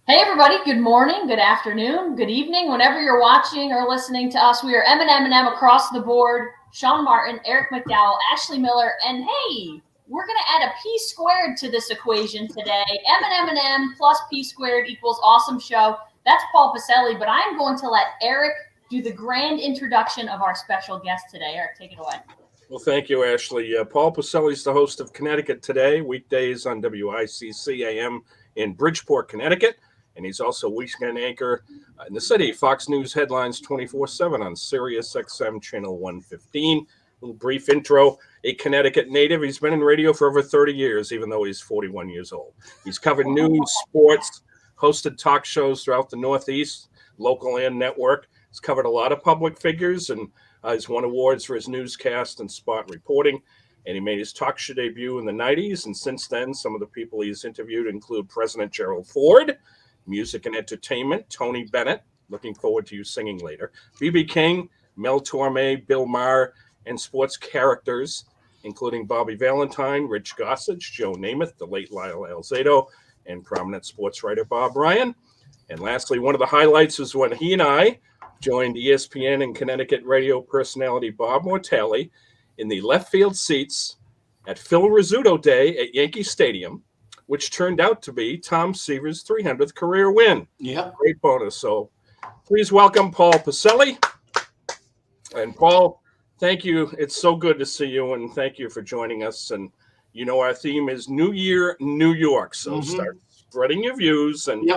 Hey everybody, good morning, good afternoon, good evening, whenever you're watching or listening to us. We are M&M&M across the board. Sean Martin, Eric McDowell, Ashley Miller, and hey, we're going to add a P squared to this equation today. M&M&M plus P squared equals awesome show. That's Paul Pacelli, but I'm going to let Eric do the grand introduction of our special guest today. Eric, take it away. Well, thank you, Ashley. Paul Pacelli is the host of Connecticut Today, weekdays on WICC AM in Bridgeport, Connecticut. And he's also weekend anchor in the city, Fox News Headlines 24/7 on Sirius XM Channel 115. A little brief intro. A Connecticut native. He's been in radio for over 30 years, even though he's 41 years old. He's covered news, sports, hosted talk shows throughout the Northeast, local and network. He's covered a lot of public figures and he's won awards for his newscast and spot reporting. And he made his talk show debut in the 90s. And since then, some of the people he's interviewed include President Gerald Ford, music and entertainment, Tony Bennett. Looking forward to you singing later. B.B. King, Mel Torme, Bill Maher, and sports characters, including Bobby Valentine, Rich Gossage, Joe Namath, the late Lyle Alzado, and prominent sports writer Bob Ryan. And lastly, one of the highlights is when he and I joined ESPN and Connecticut radio personality Bob Mortelli in the left field seats at Phil Rizzuto Day at Yankee Stadium, which turned out to be Tom Seaver's 300th career win. Yeah. Great bonus. So please welcome Paul Pacelli. And Paul, thank you. It's so good to see you, and thank you for joining us. And you know our theme is New Year, New York. So start spreading your views. And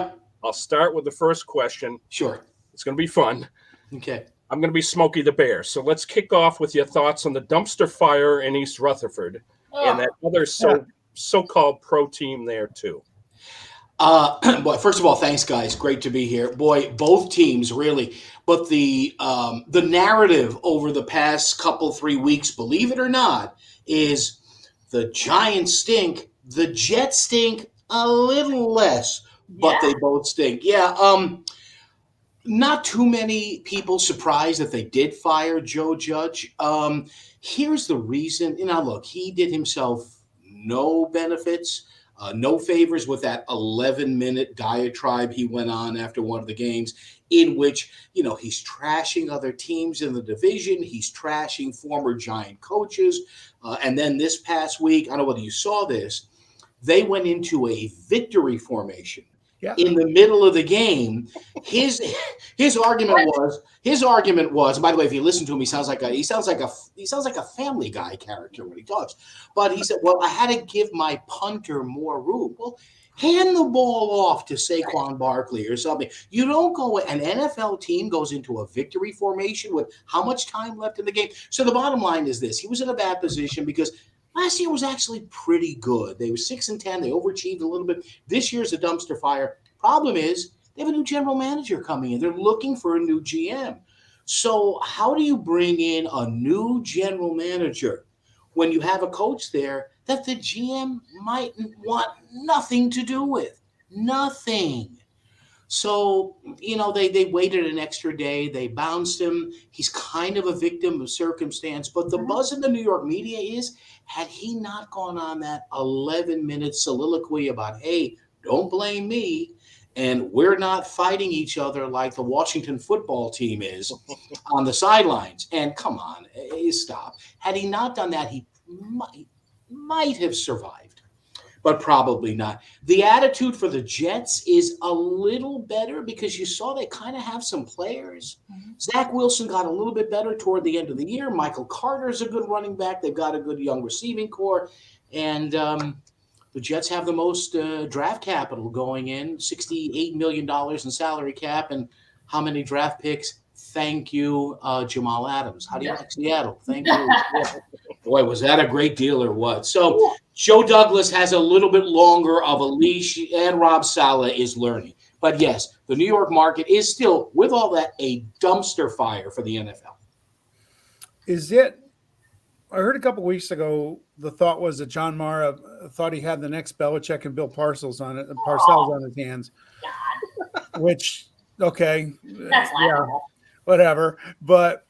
I'll start with the first question. Sure. It's going to be fun. Okay. I'm going to be Smokey the Bear. So let's kick off with your thoughts on the dumpster fire in East Rutherford and that other so-called pro team there too. Boy, first of all, thanks, guys. Great to be here. Boy, both teams really. But the narrative over the past 3 weeks, believe it or not, is the Giants stink, the Jets stink a little less, but they both stink. Yeah. Not too many people surprised that they did fire Joe Judge. Here's the reason. Look, he did himself no benefits, no favors with that 11-minute diatribe he went on after one of the games in which, he's trashing other teams in the division. He's trashing former Giant coaches. And then this past week, I don't know whether you saw this, they went into a victory formation. Yeah. In the middle of the game, his argument was. By the way, if you listen to him, he sounds like a Family Guy character when he talks. But he said, "Well, I had to give my punter more room." Well, hand the ball off to Saquon Barkley or something. You don't go. An NFL team goes into a victory formation with how much time left in the game. So the bottom line is this: he was in a bad position because last year was actually pretty good. They were 6-10. They overachieved a little bit. This year's a dumpster fire. Problem is, they have a new general manager coming in. They're looking for a new GM. So how do you bring in a new general manager when you have a coach there that the GM might want nothing to do with? Nothing. So, they waited an extra day. They bounced him. He's kind of a victim of circumstance. But the buzz in the New York media is, had he not gone on that 11-minute soliloquy about, hey, don't blame me, and we're not fighting each other like the Washington football team is on the sidelines. And come on, stop. Had he not done that, he might have survived, but probably not. The attitude for the Jets is a little better because you saw they kind of have some players. Zach Wilson got a little bit better toward the end of the year. Michael Carter's a good running back. They've got a good young receiving core. And the Jets have the most draft capital going in, $68 million in salary cap. And how many draft picks? Thank you, Jamal Adams. How do you like Seattle? Thank you. Boy, was that a great deal or what? So Joe Douglas has a little bit longer of a leash, and Rob Saleh is learning. But yes, the New York market is still, with all that, a dumpster fire for the NFL. Is it? I heard a couple of weeks ago the thought was that John Mara thought he had the next Belichick and Bill Parcells on his hands. Which, okay, whatever. But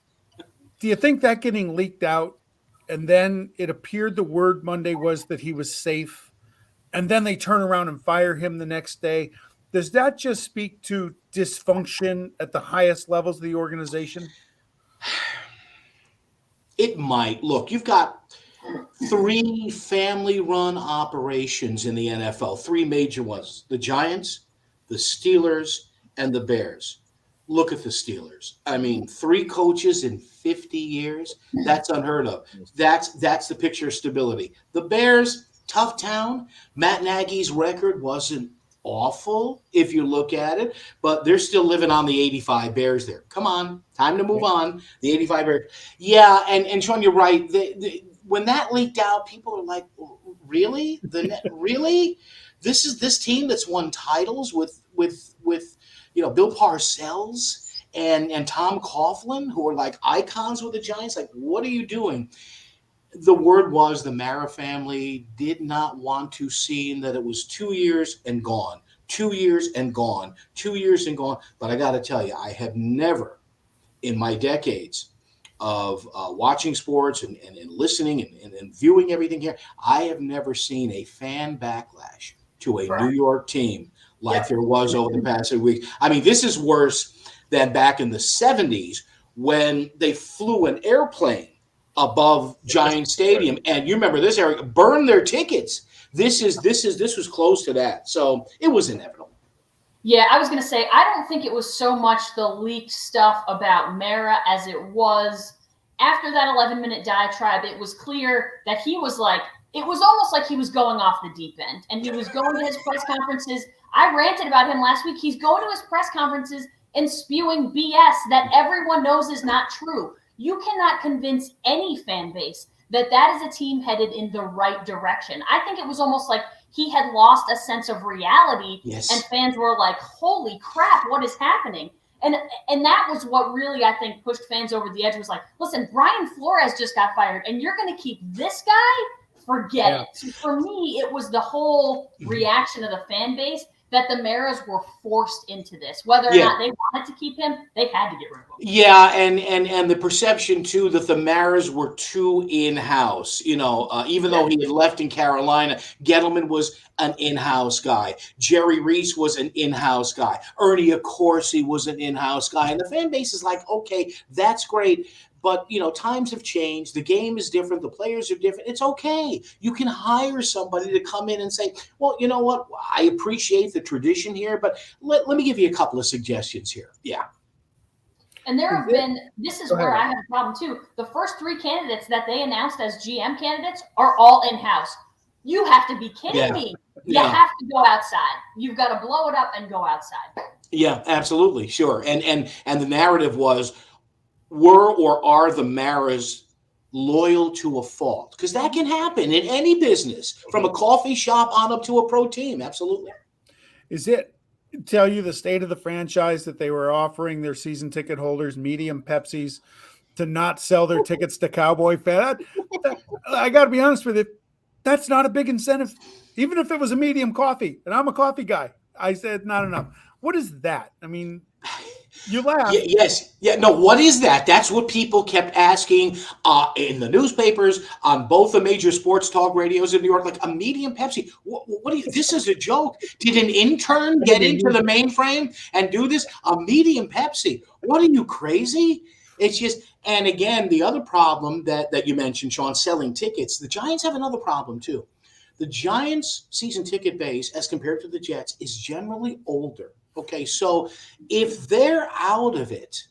do you think that getting leaked out, and then it appeared the word Monday was that he was safe, and then they turn around and fire him the next day? does that just speak to dysfunction at the highest levels of the organization? It might. Look, you've got 3 family-run operations in the NFL, 3 major ones: the Giants, the Steelers, and the Bears. Look at the Steelers. I mean, 3 coaches in 50 years. That's unheard of. That's the picture of stability. The Bears, tough town. Matt Nagy's record wasn't awful if you look at it, but they're still living on the 85 Bears there. Come on, time to move on. The 85 Bears. Yeah, and Sean, you're right. When that leaked out, people are like, really? Really? This team that's won titles with Bill Parcells and Tom Coughlin, who are like icons with the Giants. Like, what are you doing? The word was the Mara family did not want to see that it was 2 years and gone, 2 years and gone, 2 years and gone. But I got to tell you, I have never in my decades of watching sports and listening and viewing everything here, I have never seen a fan backlash to a New York team like there was over the past 8 weeks. I mean, this is worse than back in the 70s when they flew an airplane above Giant Stadium. And you remember this, Eric, burned their tickets. This was close to that. So it was inevitable. Yeah, I was going to say, I don't think it was so much the leaked stuff about Mara as it was after that 11-minute diatribe. It was clear that he was like, it was almost like he was going off the deep end, and he was going to his press conferences. I ranted about him last week. He's going to his press conferences and spewing BS that everyone knows is not true. You cannot convince any fan base that that is a team headed in the right direction. I think it was almost like he had lost a sense of reality, and fans were like, holy crap, what is happening? And that was what really, I think, pushed fans over the edge. Was like, listen, Brian Flores just got fired, and you're going to keep this guy? Forget it. So for me, it was the whole reaction of the fan base that the Maras were forced into this. Whether or not they wanted to keep him, they had to get rid of him. Yeah, and the perception too that the Maras were too in-house. Even though he had left in Carolina, Gettleman was an in-house guy. Jerry Reese was an in-house guy. Ernie Accorsi was an in-house guy. And the fan base is like, okay, that's great. But, times have changed. The game is different. The players are different. It's okay. You can hire somebody to come in and say, well, you know what? I appreciate the tradition here, but let me give you a couple of suggestions here. Yeah. And there have been, this is where I have a problem too. The first 3 candidates that they announced as GM candidates are all in-house. You have to be kidding me. You have to go outside. You've got to blow it up and go outside. Yeah, absolutely. Sure. And the narrative was, were or are the Maras loyal to a fault? Because that can happen in any business, from a coffee shop on up to a pro team. Absolutely. Is it tell you the state of the franchise that they were offering their season ticket holders medium Pepsis to not sell their tickets to Cowboy fans? I got to be honest with you, that's not a big incentive. Even if it was a medium coffee, and I'm a coffee guy, I said not enough. What is that? I mean, you laugh. Yes. Yeah. No, what is that? That's what people kept asking in the newspapers, on both the major sports talk radios in New York, like a medium Pepsi. What do you, this is a joke. Did an intern get into the mainframe and do this? A medium Pepsi. What are you, crazy? It's just, and again, the other problem that you mentioned, Sean, selling tickets, the Giants have another problem too. The Giants' season ticket base, as compared to the Jets, is generally older. Okay, so if they're out of it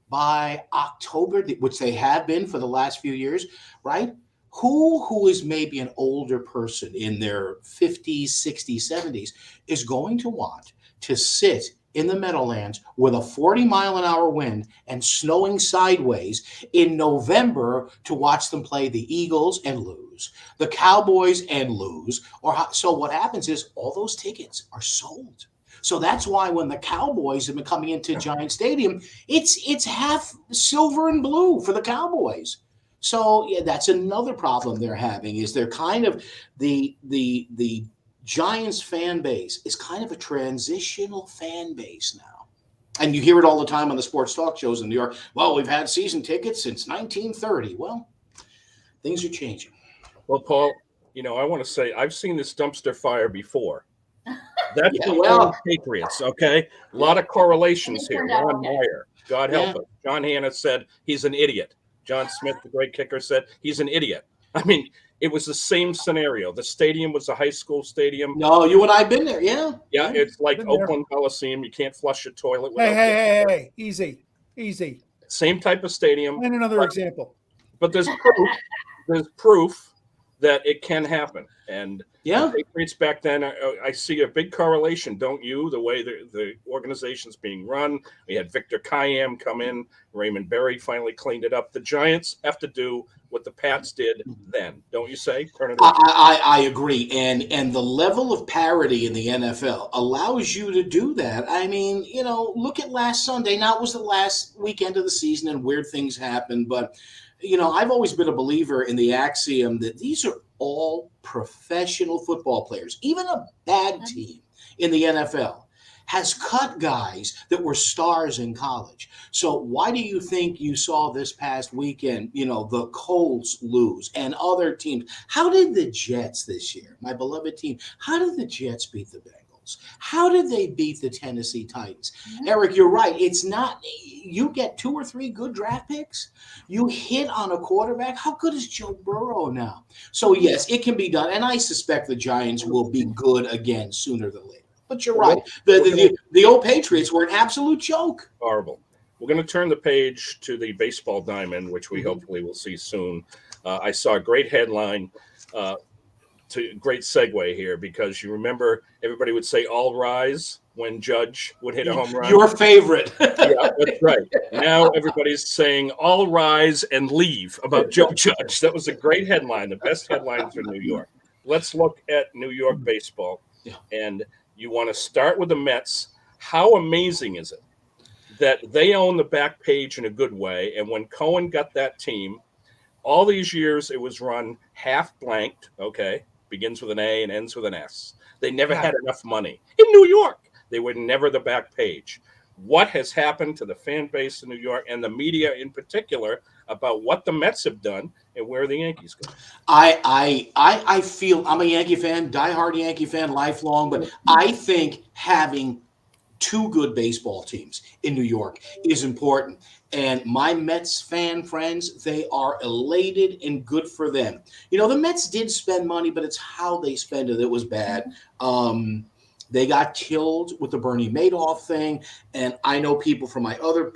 by October, which they have been for the last few years, right? Who is maybe an older person in their 50s, 60s, 70s is going to want to sit in the Meadowlands with a 40-mile-an-hour wind and snowing sideways in November to watch them play the Eagles and lose, the Cowboys and lose? So what happens is all those tickets are sold. So that's why when the Cowboys have been coming into Giant Stadium, it's half silver and blue for the Cowboys. So yeah, that's another problem they're having, is they're kind of the Giants fan base is kind of a transitional fan base now. And you hear it all the time on the sports talk shows in New York. Well, we've had season tickets since 1930. Well, things are changing. Well, Paul, I want to say I've seen this dumpster fire before. That's Yeah, the well, old Patriots, okay? A lot of correlations It here. turned out Ron okay. Meyer, God help Yeah. us. John Hannah said he's an idiot. John Smith, the great kicker, said he's an idiot. I mean, it was the same scenario. The stadium was a high school stadium. no, you and I have been there. Yeah. Yeah, it's like Been there. Oakland Coliseum. You can't flush a toilet Hey, without hey, easy, easy. same type of stadium. And another example. But there's proof. There's proof that it can happen. And Yeah. the Patriots back then, I see a big correlation, don't you? The way the organization's being run. We had Victor Kayam come in. Raymond Berry finally cleaned it up. The Giants have to do what the Pats did then, don't you say? Turn it around. I agree, and the level of parity in the NFL allows you to do that. I mean, look at last Sunday. Now it was the last weekend of the season, and weird things happen. But I've always been a believer in the axiom that these are all professional football players. Even a bad team in the NFL has cut guys that were stars in college. So why do you think you saw this past weekend, the Colts lose and other teams? How did the Jets this year, my beloved team, how did the Jets beat the Bengals? How did they beat the Tennessee Titans? Eric, you're right. It's not, you get 2 or 3 good draft picks. You hit on a quarterback. How good is Joe Burrow now? So yes, it can be done. And I suspect the Giants will be good again sooner than later. But you're right. The old Patriots were an absolute joke. Horrible. We're going to turn the page to the baseball diamond, which we hopefully will see soon. I saw a great headline, great segue here, because you remember everybody would say "all rise" when Judge would hit a home run. Your favorite. Yeah, that's right. Now everybody's saying "all rise and leave" about Joe Judge. That was a great headline, the best headline for New York. Let's look at New York baseball. Yeah. And you want to start with the Mets. How amazing is it that they own the back page in a good way? And when Cohen got that team, all these years it was run half blanked, okay, begins with an A and ends with an S. They never had enough money. In New York, they were never the back page. What has happened to the fan base in New York and the media in particular about what the Mets have done and where the Yankees go? I feel, I'm a Yankee fan, diehard Yankee fan, lifelong, but I think having 2 good baseball teams in New York is important. And my Mets fan friends, they are elated and good for them. The Mets did spend money, but it's how they spend it that was bad. They got killed with the Bernie Madoff thing. And I know people from my other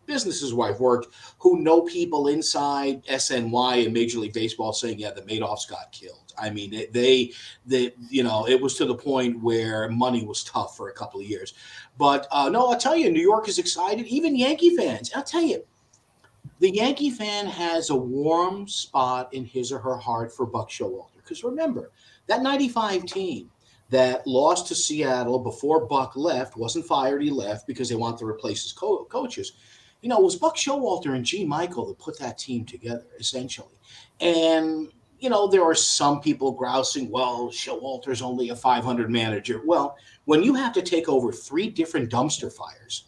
businesses where I've worked who know people inside SNY and Major League Baseball saying, yeah, the Madoffs got killed. I mean, they it was to the point where money was tough for a couple of years. But no, I'll tell you, New York is excited. Even Yankee fans, I'll tell you, the Yankee fan has a warm spot in his or her heart for Buck Showalter. Because remember, that 95 team that lost to Seattle before Buck left, wasn't fired, he left because they wanted to replace his coaches. It was Buck Showalter and G. Michael that put that team together, essentially. And, there are some people grousing, well, Showalter's only a 500 manager. Well, when you have to take over 3 different dumpster fires,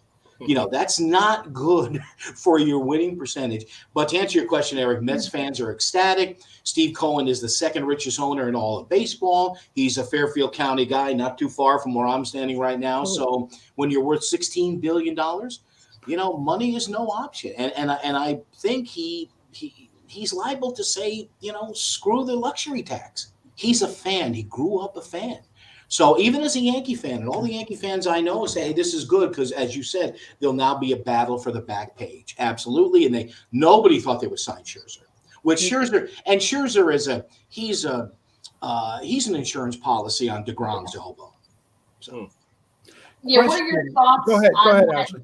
that's not good for your winning percentage. But to answer your question, Eric, Mets fans are ecstatic. Steve Cohen is the 2nd richest owner in all of baseball. He's a Fairfield County guy, not too far from where I'm standing right now. So when you're worth $16 billion, money is no option. And I think he's liable to say, screw the luxury tax. He's a fan. He grew up a fan. So even as a Yankee fan, and all the Yankee fans I know say, hey, this is good because, as you said, there'll now be a battle for the back page. Absolutely. And nobody thought they would sign Scherzer. With Scherzer, and Scherzer is he's an insurance policy on DeGrom's elbow. So. Yeah, what are your thoughts? Go ahead, Ashley.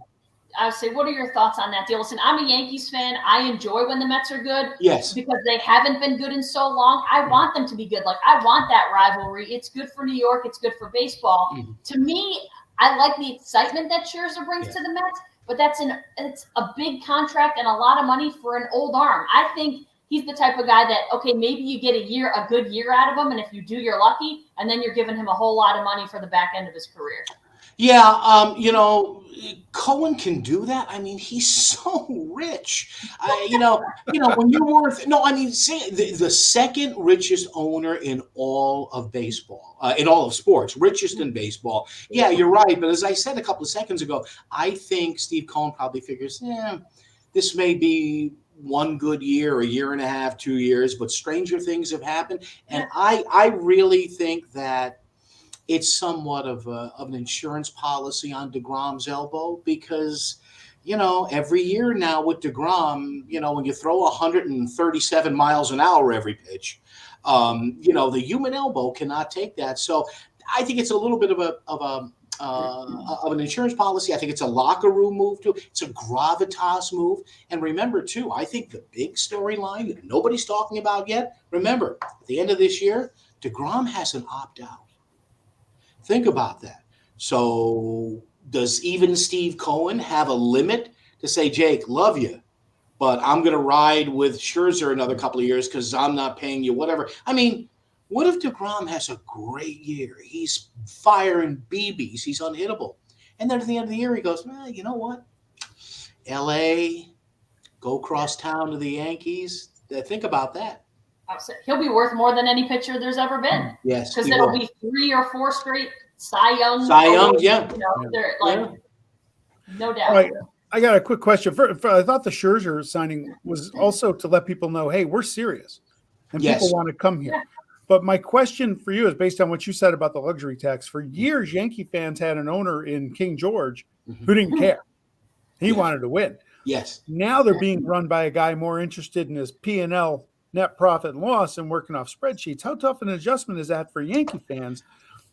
I would say, what are your thoughts on that deal? Listen, I'm a Yankees fan. I enjoy when the Mets are good. Yes. Because they haven't been good in so long. I want them to be good. Like, I want that rivalry. It's good for New York. It's good for baseball. Mm-hmm. To me, I like the excitement that Scherzer brings to the Mets, but it's a big contract and a lot of money for an old arm. I think he's the type of guy that, okay, maybe you get a good year out of him, and if you do, you're lucky, and then you're giving him a whole lot of money for the back end of his career. Yeah, Cohen can do that. I mean, he's so rich. When you're worth say the second richest owner in all of baseball, in all of sports, richest in baseball. Yeah, you're right. But as I said a couple of seconds ago, I think Steve Cohen probably figures, this may be one good year, a year and a half, 2 years, but stranger things have happened. And I really think that it's somewhat of an insurance policy on DeGrom's elbow because, every year now with DeGrom, when you throw 137 miles an hour every pitch, the human elbow cannot take that. So I think it's a little bit of an insurance policy. I think it's a locker room move too. It's a gravitas move. And remember too, I think the big storyline that nobody's talking about yet. Remember, at the end of this year, DeGrom has an opt-out. Think about that. So does even Steve Cohen have a limit to say, Jake, love you, but I'm going to ride with Scherzer another couple of years because I'm not paying you whatever. I mean, what if DeGrom has a great year? He's firing BBs. He's unhittable. And then at the end of the year, he goes, you know what? L.A., go cross town to the Yankees. Think about that. He'll be worth more than any pitcher there's ever been. Yes, because it'll be 3 or 4 straight Cy Young. Yeah. No doubt. Right. I got a quick question. I thought the Scherzer signing was also to let people know, hey, we're serious, and people want to come here. Yeah. But my question for you is based on what you said about the luxury tax. For years, Yankee fans had an owner in King George who didn't care. He wanted to win. Yes. Now they're being run by a guy more interested in his P&L, net profit and loss, and working off spreadsheets. How tough an adjustment is that for Yankee fans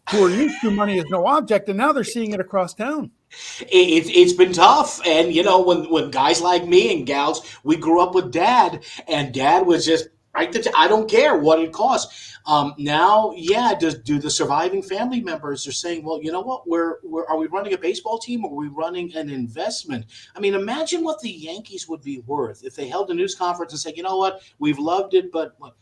who are used to money as no object, and now they're seeing it across town? It's been tough. And, when guys like me and gals, we grew up with Dad, and Dad was just, I don't care what it costs. Now, do the surviving family members are saying, well, you know what, are we running a baseball team or are we running an investment? I mean, imagine what the Yankees would be worth if they held a news conference and said, you know what, we've loved it, but what,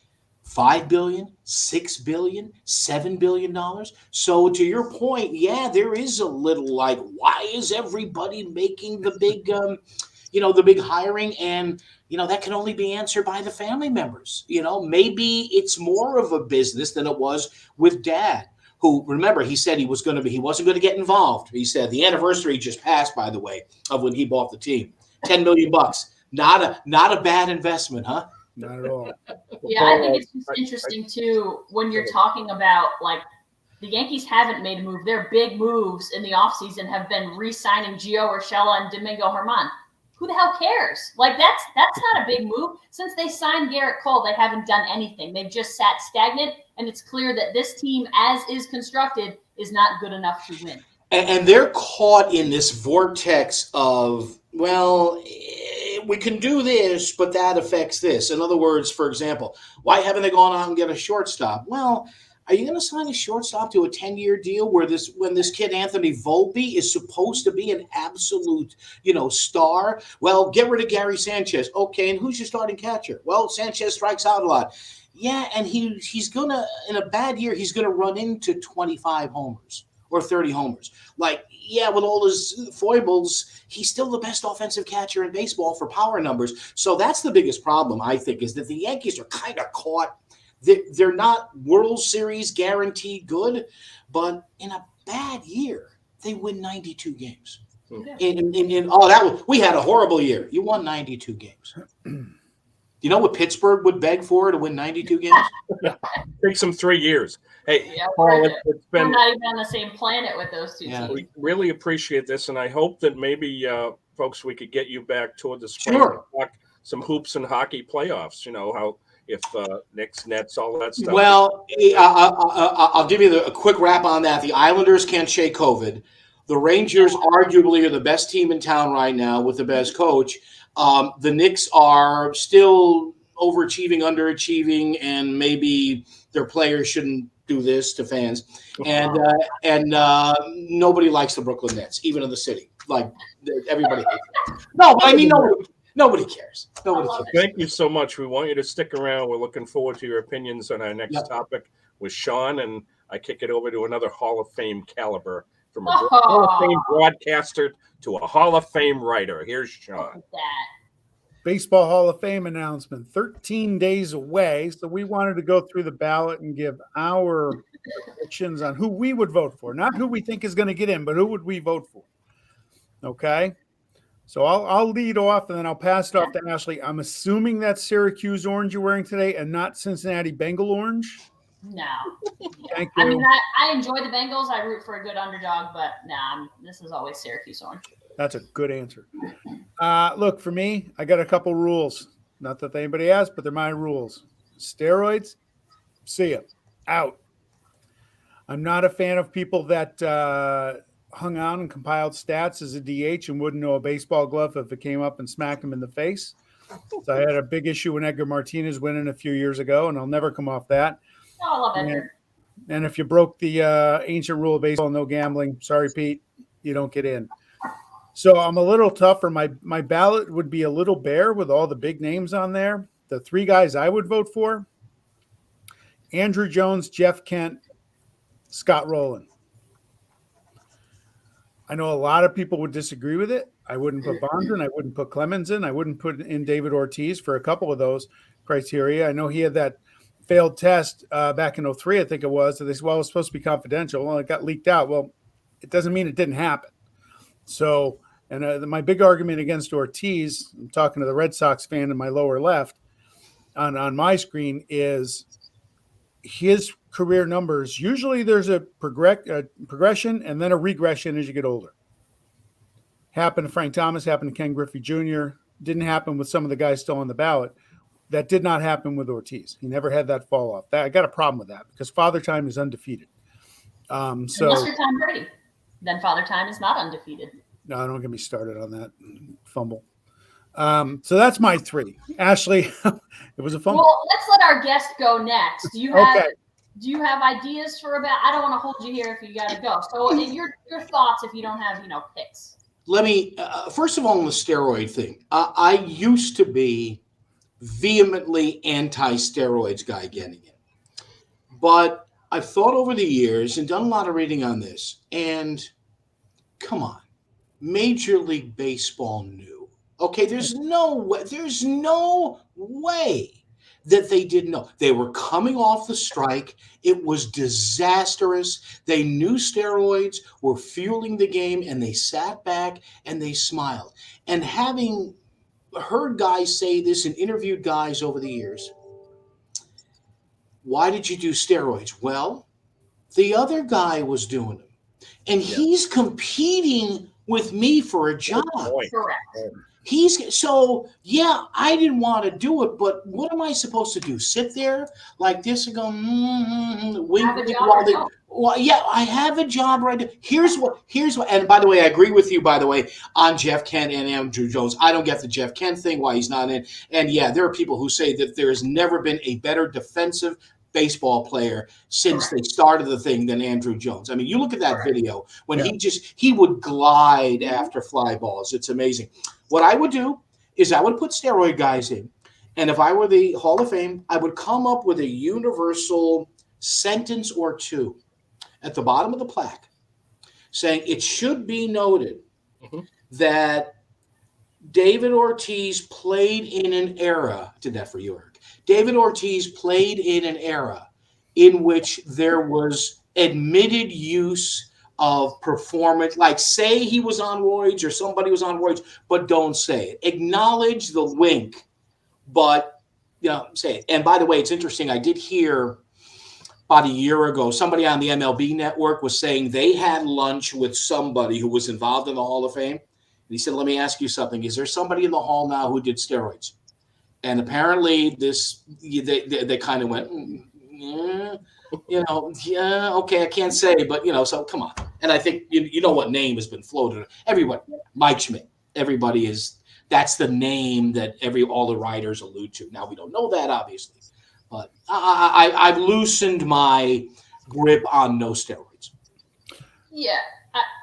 $5 billion, $6 billion, $7 billion. So to your point, there is a little like, why is everybody making the big, the big hiring? And, that can only be answered by the family members. Maybe it's more of a business than it was with Dad, who, remember, he said he wasn't going to get involved. He said the anniversary just passed, by the way, of when he bought the team. $10 million. Not a bad investment, huh? Not at all. Yeah, I think it's just interesting too when you're talking about like the Yankees haven't made a move. Their big moves in the offseason have been re-signing Gio Urshela and Domingo Germán. Who the hell cares? Like that's not a big move. Since they signed Garrett Cole, they haven't done anything. They've just sat stagnant, and it's clear that this team, as is constructed, is not good enough to win. And they're caught in this vortex of, well, we can do this, but that affects this. In other words, for example, why haven't they gone out and get a shortstop? Well, are you going to sign a shortstop to a 10-year deal when this kid Anthony Volpe is supposed to be an absolute, star? Well, get rid of Gary Sanchez. Okay, and who's your starting catcher? Well, Sanchez strikes out a lot. Yeah, and he's going to, in a bad year, he's going to run into 25 homers. Or 30 homers. With all his foibles, he's still the best offensive catcher in baseball for power numbers. So that's the biggest problem, I think, is that the Yankees are kind of caught. They're not World Series guaranteed good, but in a bad year, they win 92 games. We had a horrible year. You won 92 games. You know what Pittsburgh would beg for to win 92 games? Takes them 3 years. Hey, Paul, we're not even on the same planet with those two teams. We really appreciate this, and I hope that maybe, folks, we could get you back toward the spring. Sure. Some hoops and hockey playoffs. How if Knicks, Nets, all that stuff. Well, I'll give you a quick wrap on that. The Islanders can't shake COVID. The Rangers arguably are the best team in town right now with the best coach. The Knicks are still overachieving, underachieving, and maybe their players shouldn't do this to fans. And nobody likes the Brooklyn Nets, even in the city. Like everybody hates them. No, but I mean nobody cares. Nobody cares. Thank you so much. We want you to stick around. We're looking forward to your opinions on our next topic with Sean, and I kick it over to another Hall of Fame caliber From a Hall of Fame broadcaster to a Hall of Fame writer. Here's Sean. Look at that. Baseball Hall of Fame announcement, 13 days away. So we wanted to go through the ballot and give our predictions on who we would vote for. Not who we think is going to get in, but who would we vote for. Okay. So I'll lead off and then I'll pass it off to Ashley. I'm assuming that's Syracuse orange you're wearing today and not Cincinnati Bengal orange. No. Thank you. I mean, I enjoy the Bengals. I root for a good underdog, but this is always Syracuse orange. That's a good answer. Look, for me, I got a couple rules. Not that anybody has, but they're my rules. Steroids, see ya. Out. I'm not a fan of people that hung on and compiled stats as a DH and wouldn't know a baseball glove if it came up and smacked him in the face. So I had a big issue when Edgar Martinez winning a few years ago, and I'll never come off that. Oh, I love Edgar. And if you broke the ancient rule of baseball, no gambling, sorry, Pete, you don't get in. So I'm a little tougher. My ballot would be a little bare with all the big names on there. The three guys I would vote for: Andrew Jones, Jeff Kent, Scott Rowland. I know a lot of people would disagree with it. I wouldn't put Bonds in. I wouldn't put Clemens in. I wouldn't put in David Ortiz for a couple of those criteria. I know he had that failed test back in 2003, I think it was. So they said, well, it was supposed to be confidential. Well, it got leaked out. Well, it doesn't mean it didn't happen. So, and my big argument against Ortiz, I'm talking to the Red Sox fan in my lower left on my screen, is his career numbers. Usually there's a progression and then a regression as you get older. Happened to Frank Thomas, happened to Ken Griffey Jr., didn't happen with some of the guys still on the ballot. That did not happen with Ortiz. He never had that fall off. I got a problem with that because Father Time is undefeated. Unless you're Tom Brady, then Father Time is not undefeated. No, don't get me started on that fumble. So that's my three. Ashley, it was a fumble. Well, let's let our guest go next. Do you have ideas for about? I don't want to hold you here if you got to go. So your thoughts if you don't have picks. Let me first of all on the steroid thing. I used to be vehemently anti-steroids guy getting it, but I've thought over the years and done a lot of reading on this. And come on, Major League Baseball knew. Okay, there's no way that they didn't know. They were coming off the strike. It was disastrous. They knew steroids were fueling the game, and they sat back and they smiled. And having heard guys say this and interviewed guys over the years, why did you do steroids? Well, the other guy was doing them, and he's competing with me for a job. Correct. I didn't want to do it, but what am I supposed to do? Sit there like this and go, I have a job right now. Here's what, and by the way, I agree with you, by the way, on Jeff Kent and Andrew Jones. I don't get the Jeff Kent thing, why he's not in. And yeah, there are people who say that there has never been a better defensive baseball player since they started the thing than Andrew Jones. I mean, you look at that video when he would glide after fly balls. It's amazing. What I would do is I would put steroid guys in. And if I were the Hall of Fame, I would come up with a universal sentence or two at the bottom of the plaque saying it should be noted that David Ortiz played in an era, did that for you, Eric. David Ortiz played in an era in which there was admitted use of performance, like say he was on roids or somebody was on roids, but don't say it. Acknowledge the wink, but say it. And by the way, it's interesting. I did hear about a year ago, somebody on the MLB network was saying they had lunch with somebody who was involved in the Hall of Fame. And he said, let me ask you something. Is there somebody in the hall now who did steroids? And apparently they kind of went, okay, I can't say, but, so come on. And I think, you know what name has been floated. Everybody, Mike Schmidt, that's the name that all the writers allude to. Now, we don't know that, obviously, but I've loosened my grip on no steroids. Yeah,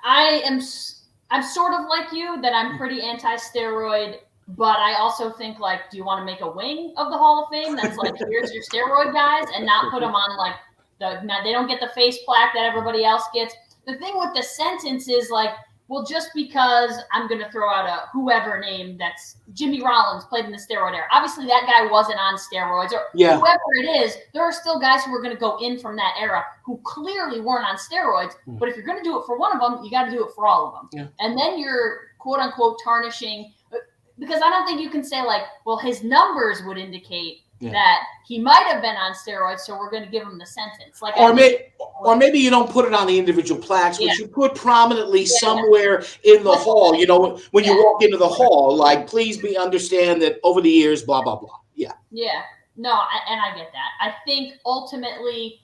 I'm sort of like you, that I'm pretty anti-steroid. But I also think, do you want to make a wing of the Hall of Fame that's here's your steroid guys, and not put them on they don't get the face plaque that everybody else gets? the thing with the sentence is like, well, just because I'm going to throw out a whoever name that's Jimmy Rollins played in the steroid era. Obviously, that guy wasn't on steroids or whoever it is. There are still guys who are going to go in from that era who clearly weren't on steroids. But if you're going to do it for one of them, you got to do it for all of them. Yeah. And then you're quote unquote tarnishing, because I don't think you can say like, well, his numbers would indicate that he might have been on steroids, so we're going to give him the sentence. Like, or maybe you don't put it on the individual plaques, but you put prominently somewhere in the hall. You know, when you walk into the hall, like, please understand that over the years, blah blah blah. Yeah. Yeah. No, and I get that. I think ultimately,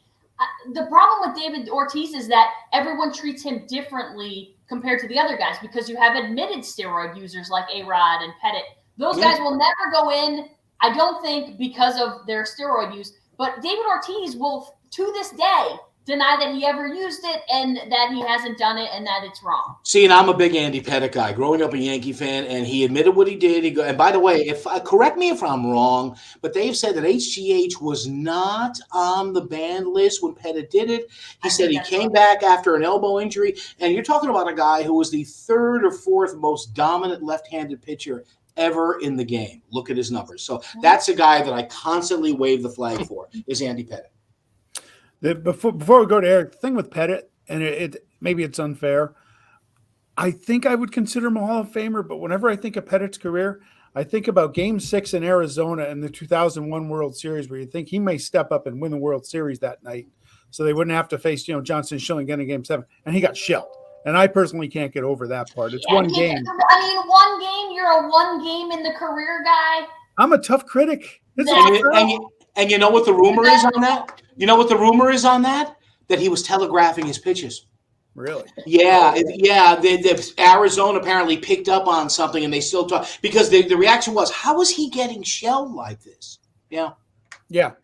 the problem with David Ortiz is that everyone treats him differently compared to the other guys because you have admitted steroid users like A-Rod and Pettit. Those guys will never go in. I don't think because of their steroid use, but David Ortiz will, to this day, deny that he ever used it and that he hasn't done it and that it's wrong. See, and I'm a big Andy Pettit guy. Growing up a Yankee fan, and he admitted what he did. And by the way, correct me if I'm wrong, but they've said that HGH was not on the banned list when Pettit did it. He said he came back after an elbow injury, and you're talking about a guy who was the third or fourth most dominant left-handed pitcher ever in the game. Look at his numbers. So that's a guy that I constantly wave the flag for, is Andy Pettit. Before we go to Eric, the thing with Pettit, and it maybe it's unfair, I think I would consider him a Hall of Famer, but whenever I think of Pettit's career, I think about Game 6 in Arizona in the 2001 World Series, where you think he may step up and win the World Series that night, so they wouldn't have to face Johnson Schilling again in Game 7, and he got shelled. And I personally can't get over that part. It's one game. I mean, one game. You're a one game in the career guy. I'm a tough critic. And you know what the rumor is on that? You know what the rumor is on that? That he was telegraphing his pitches. Really? Yeah. The Arizona apparently picked up on something, and they still talk because the reaction was, "How is he getting shelled like this?" Yeah. Yeah.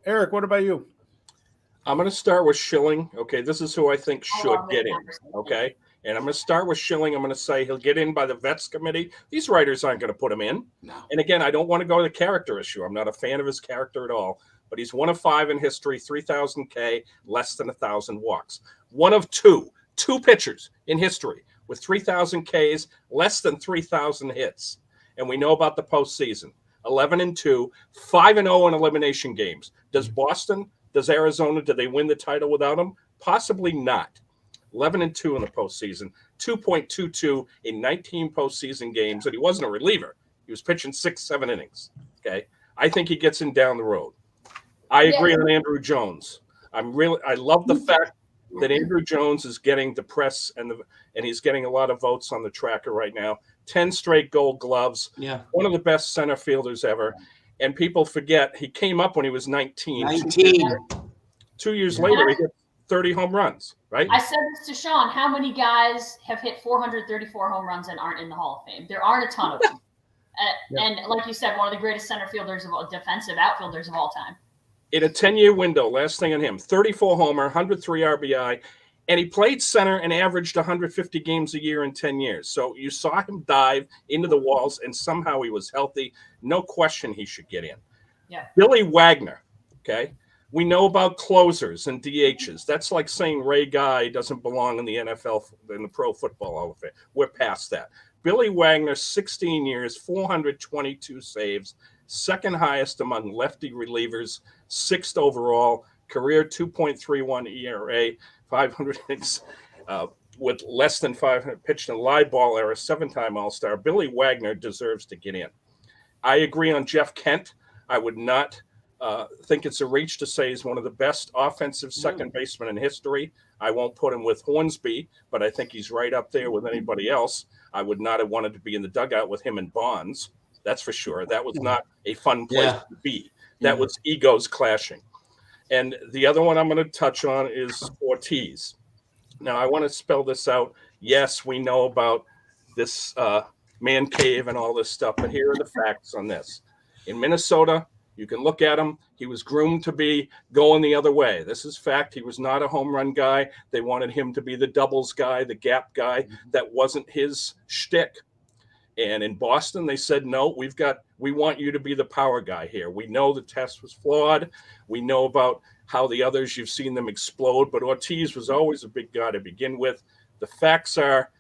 Eric, what about you? I'm going to start with Schilling. Okay, this is who I think should get in. Okay, and I'm going to start with Schilling. I'm going to say he'll get in by the Vets Committee. These writers aren't going to put him in. No. And again, I don't want to go to the character issue. I'm not a fan of his character at all. But he's 1 of 5 in history, 3,000 K, less than 1,000 walks. 1 of 2 pitchers in history with 3,000 Ks, less than 3,000 hits. And we know about the postseason. 11-2, 5-0 in elimination games. Does Boston? Does Arizona, did they win the title without him? Possibly not. 11-2 in the postseason, 2.22 in 19 postseason games, and he wasn't a reliever. He was pitching 6-7 innings. Okay, I think he gets in down the road. I agree on Andrew Jones. I love the fact that Andrew Jones is getting the press and he's getting a lot of votes on the tracker right now. 10 straight Gold Gloves. Yeah, one of the best center fielders ever. And people forget he came up when he was 19. 2 years later, he hit 30 home runs, right? I said this to Sean. How many guys have hit 434 home runs and aren't in the Hall of Fame? There aren't a ton of them. And like you said, one of the greatest center fielders defensive outfielders of all time. In a 10-year window, last thing on him, 34 homer, 103 RBI, and he played center and averaged 150 games a year in 10 years. So you saw him dive into the walls, and somehow he was healthy. No question he should get in. Yeah. Billy Wagner, okay? We know about closers and DHs. That's like saying Ray Guy doesn't belong in the NFL, in the Pro Football Hall of Fame. We're past that. Billy Wagner, 16 years, 422 saves, second highest among lefty relievers, 6th overall, career 2.31 ERA, 500 innings with less than 500, pitched in a live ball era, 7-time All-Star. Billy Wagner deserves to get in. I agree on Jeff Kent. I would not think it's a reach to say he's one of the best offensive second basemen in history. I won't put him with Hornsby, but I think he's right up there with anybody else. I would not have wanted to be in the dugout with him and Bonds. That's for sure. That was not a fun place to be. That was egos clashing. And the other one I'm going to touch on is Ortiz. Now, I want to spell this out. Yes, we know about this man cave and all this stuff, but here are the facts on this. In Minnesota, you can look at him. He was groomed to be going the other way. This is fact. He was not a home run guy. They wanted him to be the doubles guy, the gap guy. That wasn't his shtick. And in Boston, they said, no, we want you to be the power guy here. We know the test was flawed. We know about how the others, you've seen them explode, but Ortiz was always a big guy to begin with. The facts are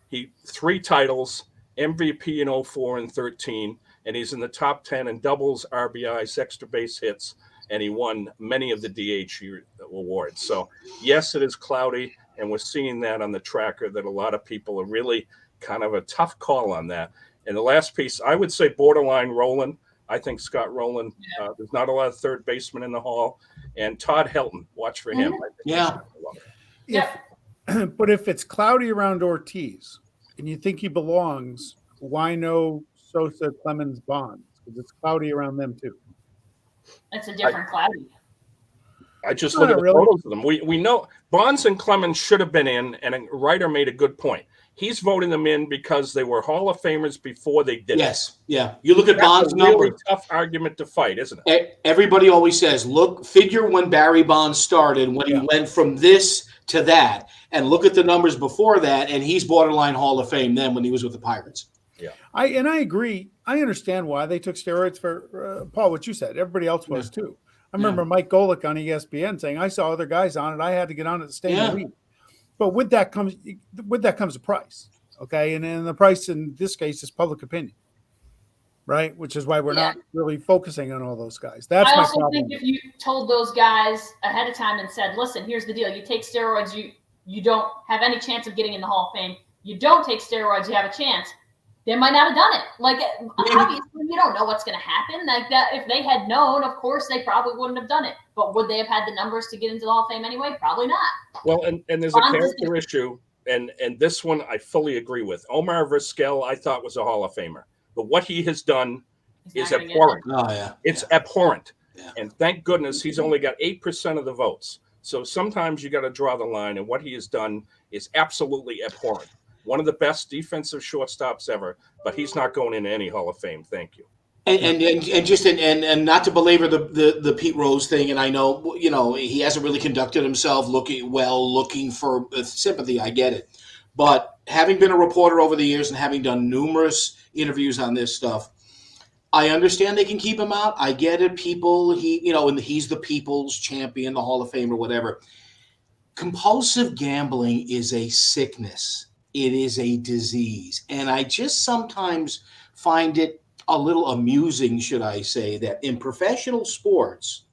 he 3 titles, MVP in 04 and 13, and he's in the top 10 in doubles, RBIs, extra base hits, and he won many of the DH awards. So, yes, it is cloudy, and we're seeing that on the tracker that a lot of people are really kind of a tough call on that. And the last piece, I would say borderline Rowland. I think Scott Rowland, there's not a lot of third basemen in the Hall. And Todd Helton, watch for him. I think Yeah. But if it's cloudy around Ortiz and you think he belongs, why no Sosa, Clemens, Bonds? Because it's cloudy around them too. It's a different cloudy. I just look at the photos of them. We know Bonds and Clemens should have been in, and a writer made a good point. He's voting them in because they were Hall of Famers before they did. Yes, yeah. You look at Bonds' really numbers. Tough argument to fight, isn't it? Everybody always says, figure when Barry Bonds started, when he went from this to that, and look at the numbers before that, and he's borderline Hall of Fame then when he was with the Pirates. Yeah, I agree. I understand why they took steroids for Paul. What you said, everybody else was too. I remember Mike Golick on ESPN saying, "I saw other guys on it. I had to get on it to stay in the league." But with that comes a price, okay? And the price in this case is public opinion, right? Which is why we're not really focusing on all those guys. That's my problem. I also think if you told those guys ahead of time and said, "Listen, here's the deal: you take steroids, you don't have any chance of getting in the Hall of Fame. You don't take steroids, you have a chance." They might not have done it. Like, obviously, you don't know what's going to happen. Like that, if they had known, of course, they probably wouldn't have done it. But would they have had the numbers to get into the Hall of Fame anyway? Probably not. Well, and there's a character issue, and this one I fully agree with. Omar Vizquel, I thought was a Hall of Famer, but what he has done is abhorrent. Oh yeah, it's abhorrent. Yeah. And thank goodness he's only got 8% of the votes. So sometimes you got to draw the line, and what he has done is absolutely abhorrent. One of the best defensive shortstops ever, but he's not going into any Hall of Fame. Thank you. And not to belabor the Pete Rose thing, and I know he hasn't really conducted himself looking for sympathy. I get it, but having been a reporter over the years and having done numerous interviews on this stuff, I understand they can keep him out. I get it. And he's the people's champion, the Hall of Fame or whatever. Compulsive gambling is a sickness. It is a disease. And I just sometimes find it a little amusing, should I say, that in professional sports,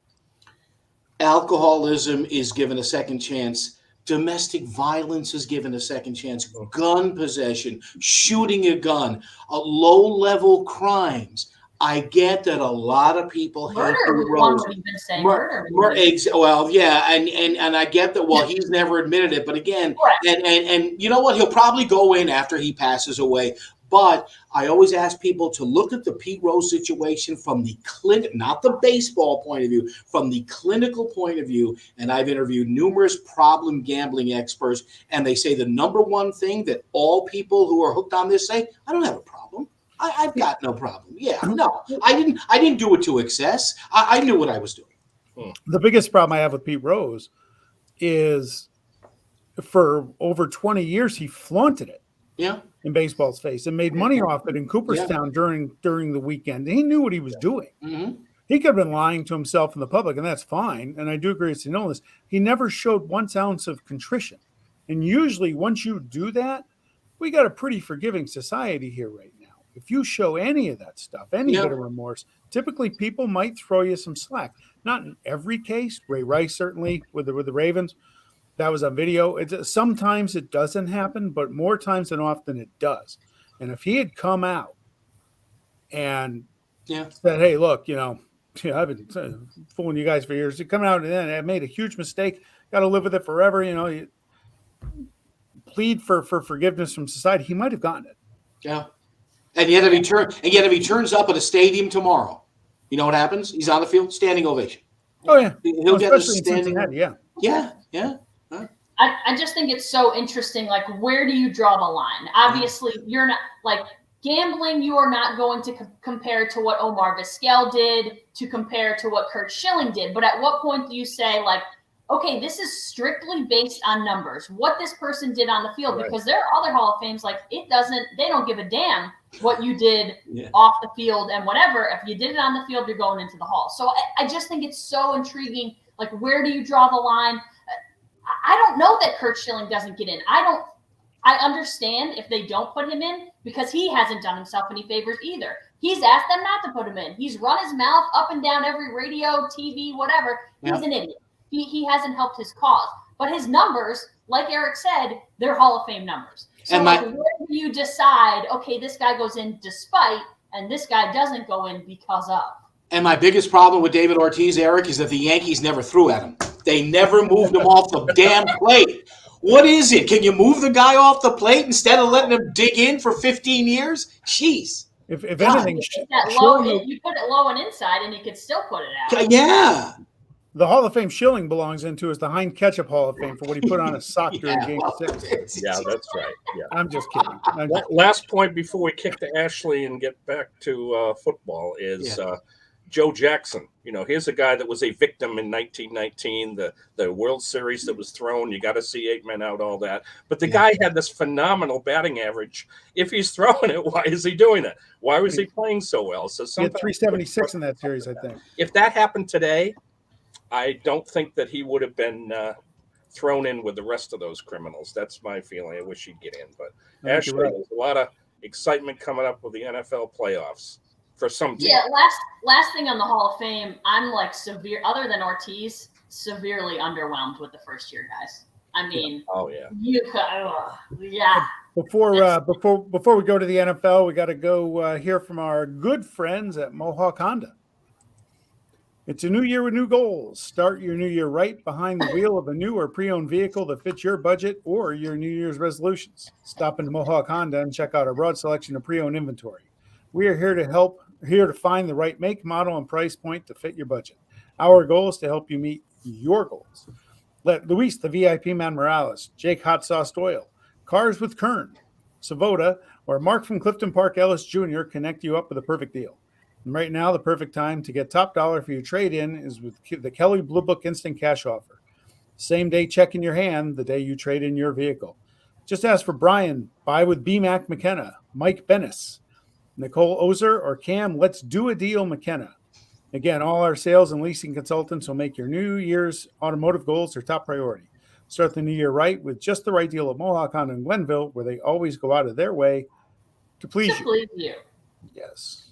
alcoholism is given a second chance. Domestic violence is given a second chance. Gun possession, shooting a gun, low-level crimes. I get that a lot of people hate Pete Rose. Well, yeah, and I get that. Well, he's never admitted it, but again, and you know what? He'll probably go in after he passes away. But I always ask people to look at the Pete Rose situation from the not the baseball point of view, from the clinical point of view. And I've interviewed numerous problem gambling experts, and they say the number one thing that all people who are hooked on this say, I don't have a problem. I've got no problem. Yeah, no, I didn't do it to excess. I knew what I was doing. The biggest problem I have with Pete Rose is for over 20 years, he flaunted it. Yeah. In baseball's face and made money off it in Cooperstown during the weekend. He knew what he was doing. Mm-hmm. He could have been lying to himself and the public, and that's fine. And I do agree it's an illness. He never showed 1 ounce of contrition. And usually once you do that, we got a pretty forgiving society here right now. If you show any of that stuff, any bit of remorse, typically people might throw you some slack. Not in every case. Ray Rice certainly with the Ravens. That was on video. Sometimes it doesn't happen, but more times than often it does. And if he had come out and said, "Hey, look, I've been fooling you guys for years," he come out and then I made a huge mistake. Got to live with it forever. You plead for forgiveness from society. He might have gotten it. Yeah. And yet if he turns up at a stadium tomorrow, you know what happens? He's on the field, standing ovation. Oh yeah, he'll get a standing. Yeah. I just think it's so interesting. Like, where do you draw the line? Obviously, you're not like gambling. You are not going to compare to what Omar Vizquel did to compare to what Curt Schilling did. But at what point do you say, like, okay, this is strictly based on numbers, what this person did on the field? Right. Because there are other Hall of Fames, like they don't give a damn what you did off the field and whatever. If you did it on the field, you're going into the Hall. So I just think it's so intriguing Like, where do you draw the line? I don't know that Curt Schilling doesn't get in. I understand if they don't put him in because he hasn't done himself any favors either. He's asked them not to put him in. He's run his mouth up and down every radio, TV, whatever. He's an idiot. He hasn't helped his cause. But his numbers, like Eric said, they're Hall of Fame numbers. So where do you decide, okay, this guy goes in despite, and this guy doesn't go in because of? And my biggest problem with David Ortiz, Eric, is that the Yankees never threw at him. They never moved him off the damn plate. What is it? Can you move the guy off the plate instead of letting him dig in for 15 years? Jeez. If anything, you put it low and inside, and he could still put it out. Yeah. The Hall of Fame Schilling belongs into is the Hein Ketchup Hall of Fame for what he put on a sock during Game 6. Yeah, that's right. Yeah. I'm just kidding. Last point before we kick to Ashley and get back to football is Joe Jackson. You know, here's a guy that was a victim in 1919, the World Series that was thrown. You got to see 8 men out, all that. But the guy had this phenomenal batting average. If he's throwing it, why is he doing it? Why was he playing so well? So he had 376 in that series, I think. If that happened today, I don't think that he would have been thrown in with the rest of those criminals. That's my feeling. I wish he'd get in. But Ashley, there's a lot of excitement coming up with the NFL playoffs for some teams. Yeah, last thing on the Hall of Fame, I'm like other than Ortiz, severely underwhelmed with the first year guys. I mean, you could, Before we go to the NFL, we got to go hear from our good friends at Mohawk Honda. It's a new year with new goals. Start your new year right behind the wheel of a new or pre-owned vehicle that fits your budget or your New Year's resolutions. Stop into Mohawk Honda and check out our broad selection of pre-owned inventory. We are here to find the right make, model, and price point to fit your budget. Our goal is to help you meet your goals. Let Luis, the VIP Man Morales, Jake Hot Sauce Doyle, Cars with Kern, Savoda, or Mark from Clifton Park Ellis Jr. connect you up with a perfect deal. And right now, the perfect time to get top dollar for your trade-in is with the Kelly Blue Book Instant Cash Offer. Same day check in your hand the day you trade in your vehicle. Just ask for Brian, buy with BMAC McKenna, Mike Bennis, Nicole Ozer, or Cam, let's do a deal McKenna. Again, all our sales and leasing consultants will make your New Year's automotive goals their top priority. Start the new year right with just the right deal at Mohawk Honda in Glenville, where they always go out of their way to please you. Yes.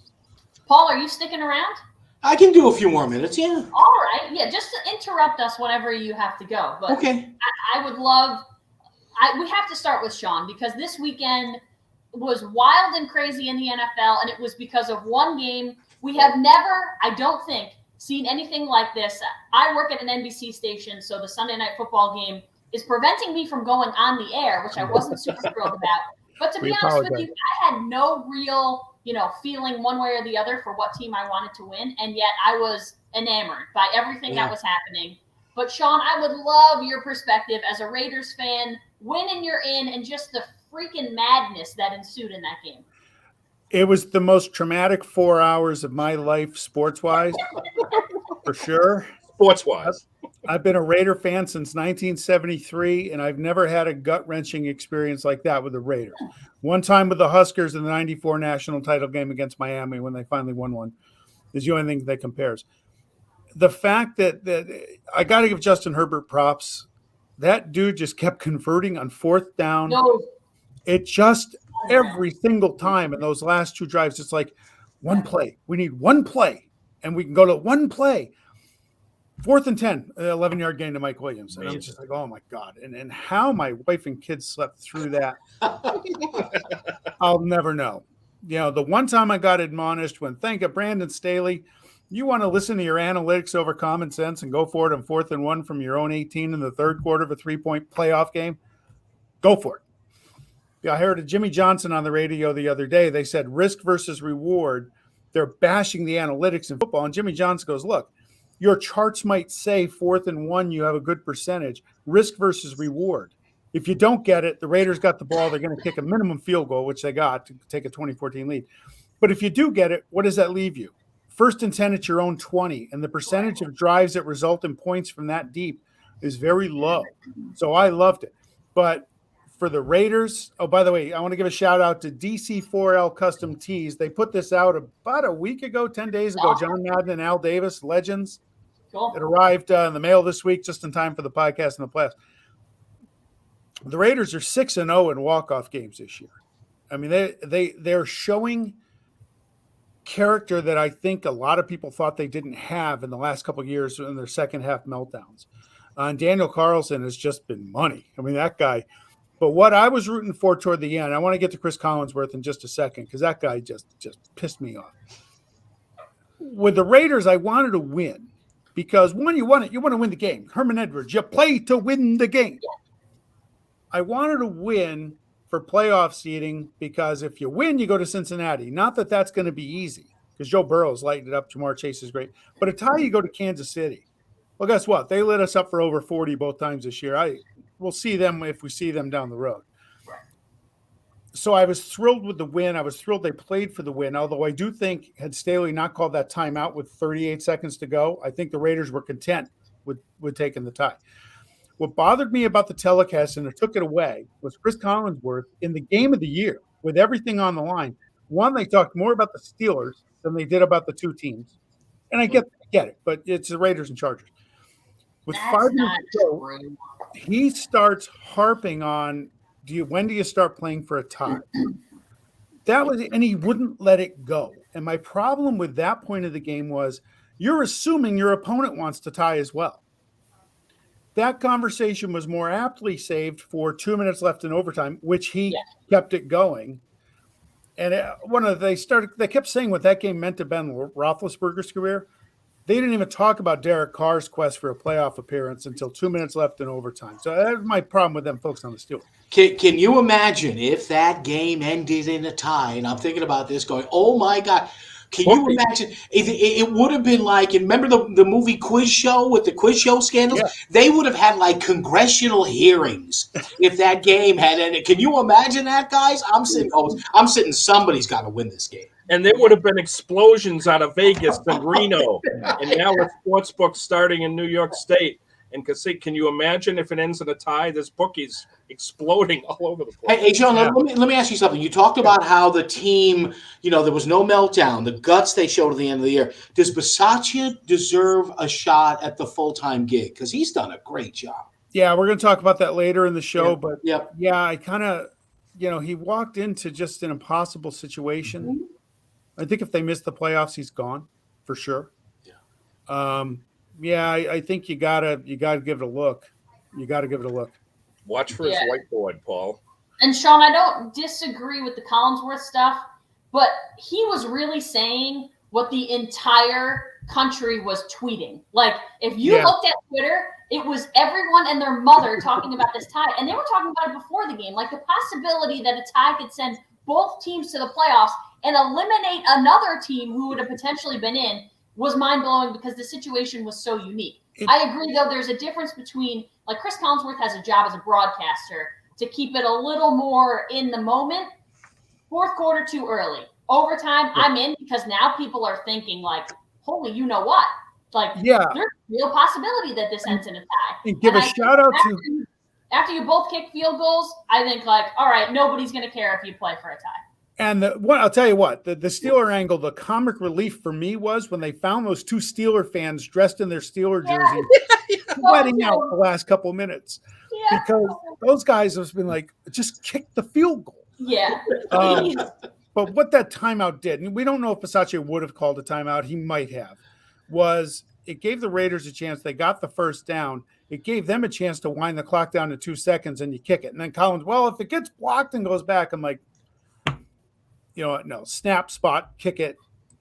Paul, are you sticking around? I can do a few more minutes, yeah. All right. Yeah, just to interrupt us whenever you have to go. But okay. I would love – we have to start with Sean because this weekend was wild and crazy in the NFL, and it was because of one game. We have never, I don't think, seen anything like this. I work at an NBC station, so the Sunday Night Football game is preventing me from going on the air, which I wasn't super thrilled about. But to be honest with you, I had no real – feeling one way or the other for what team I wanted to win. And yet I was enamored by everything that was happening. But Sean, I would love your perspective as a Raiders fan, win and you're in, and just the freaking madness that ensued in that game. It was the most traumatic 4 hours of my life, sports-wise, for sure. Sports-wise. I've been a Raider fan since 1973, and I've never had a gut-wrenching experience like that with the Raiders. One time with the Huskers in the 94 national title game against Miami when they finally won one is the only thing that compares. The fact that I got to give Justin Herbert props. That dude just kept converting on fourth down. No. It just every single time in those last two drives, it's like one play. We need one play, and we can go to one play. 4th and 10, 11-yard gain to Mike Williams. And I'm just like, oh, my God. And how my wife and kids slept through that, I'll never know. The one time I got admonished when, thank you, Brandon Staley, you want to listen to your analytics over common sense and go for it on 4th and 1 from your own 18 in the third quarter of a 3-point playoff game? Go for it. I heard Jimmy Johnson on the radio the other day. They said risk versus reward. They're bashing the analytics in football. And Jimmy Johnson goes, look, your charts might say 4th and 1, you have a good percentage. Risk versus reward. If you don't get it, the Raiders got the ball. They're going to kick a minimum field goal, which they got to take a 2014 lead. But if you do get it, what does that leave you? 1st and 10 at your own 20. And the percentage of drives that result in points from that deep is very low. So I loved it. But for the Raiders, oh, by the way, I want to give a shout out to DC4L Custom Tees. They put this out about a week ago, 10 days ago. John Madden and Al Davis, legends. Cool. It arrived in the mail this week, just in time for the podcast and the playoffs. The Raiders are 6-0 in walk-off games this year. I mean, they're showing character that I think a lot of people thought they didn't have in the last couple of years in their second half meltdowns. And Daniel Carlson has just been money. I mean, that guy. But what I was rooting for toward the end, I want to get to Chris Collinsworth in just a second because that guy just pissed me off. With the Raiders, I wanted to win because, one, you want to win the game. Herman Edwards, you play to win the game. I wanted to win for playoff seeding because if you win, you go to Cincinnati. Not that that's going to be easy because Joe Burrow's lighting it up. Jamar Chase is great. But a tie, you go to Kansas City. Well, guess what? They lit us up for over 40 both times this year. We'll see them if we see them down the road. So I was thrilled with the win. I was thrilled they played for the win, although I do think had Staley not called that timeout with 38 seconds to go, I think the Raiders were content with taking the tie. What bothered me about the telecast, and it took it away, was Chris Collinsworth in the game of the year with everything on the line. One, they talked more about the Steelers than they did about the two teams. And I get it, but it's the Raiders and Chargers. With That's 5 minutes not to go, true. he starts harping on, when do you start playing for a tie? And he wouldn't let it go. And my problem with that point of the game was you're assuming your opponent wants to tie as well. That conversation was more aptly saved for 2 minutes left in overtime, which he kept it going. And they kept saying what that game meant to Ben Roethlisberger's career. They didn't even talk about Derek Carr's quest for a playoff appearance until 2 minutes left in overtime. So that's my problem with them folks on the Steelers. Can you imagine if that game ended in a tie? And I'm thinking about this going, oh, my God. Can you imagine? It would have been like, and remember the movie Quiz Show with the quiz show scandals? Yeah. They would have had like congressional hearings if that game had ended. Can you imagine that, guys? I'm sitting, somebody's got to win this game. And there would have been explosions out of Vegas and Reno. And now with sportsbooks starting in New York State. And can you imagine if it ends in a tie? There's bookies exploding all over the place. Hey John, let me ask you something. You talked about how the team, there was no meltdown, the guts they showed at the end of the year. Does Bisaccia deserve a shot at the full-time gig? Because he's done a great job. Yeah, we're going to talk about that later in the show. Yeah. But yeah, I kind of, he walked into just an impossible situation. Mm-hmm. I think if they miss the playoffs, he's gone for sure. Yeah. I think you gotta give it a look. You got to give it a look. Watch for his whiteboard, Paul. And Sean, I don't disagree with the Collinsworth stuff, but he was really saying what the entire country was tweeting. Like, if you looked at Twitter, it was everyone and their mother talking about this tie, and they were talking about it before the game. Like, the possibility that a tie could send both teams to the playoffs and eliminate another team who would have potentially been in was mind-blowing because the situation was so unique. I agree, though, there's a difference between, like, Chris Collinsworth has a job as a broadcaster to keep it a little more in the moment. Fourth quarter too early. Overtime, I'm in because now people are thinking, like, holy, you know what? Like, there's a real possibility that this ends in a tie. And give a shout-out to... After you both kick field goals, I think, like, all right, nobody's going to care if you play for a tie. And I'll tell you what, the Steeler angle, the comic relief for me was when they found those two Steeler fans dressed in their Steeler jerseys, sweating out the last couple minutes. Yeah. Because those guys have been like, just kick the field goal. Yeah. But what that timeout did, and we don't know if Bisaccia would have called a timeout, he might have, was it gave the Raiders a chance. They got the first down. It gave them a chance to wind the clock down to 2 seconds and you kick it. And then Collins, well, if it gets blocked and goes back, I'm like, no, snap spot, kick it.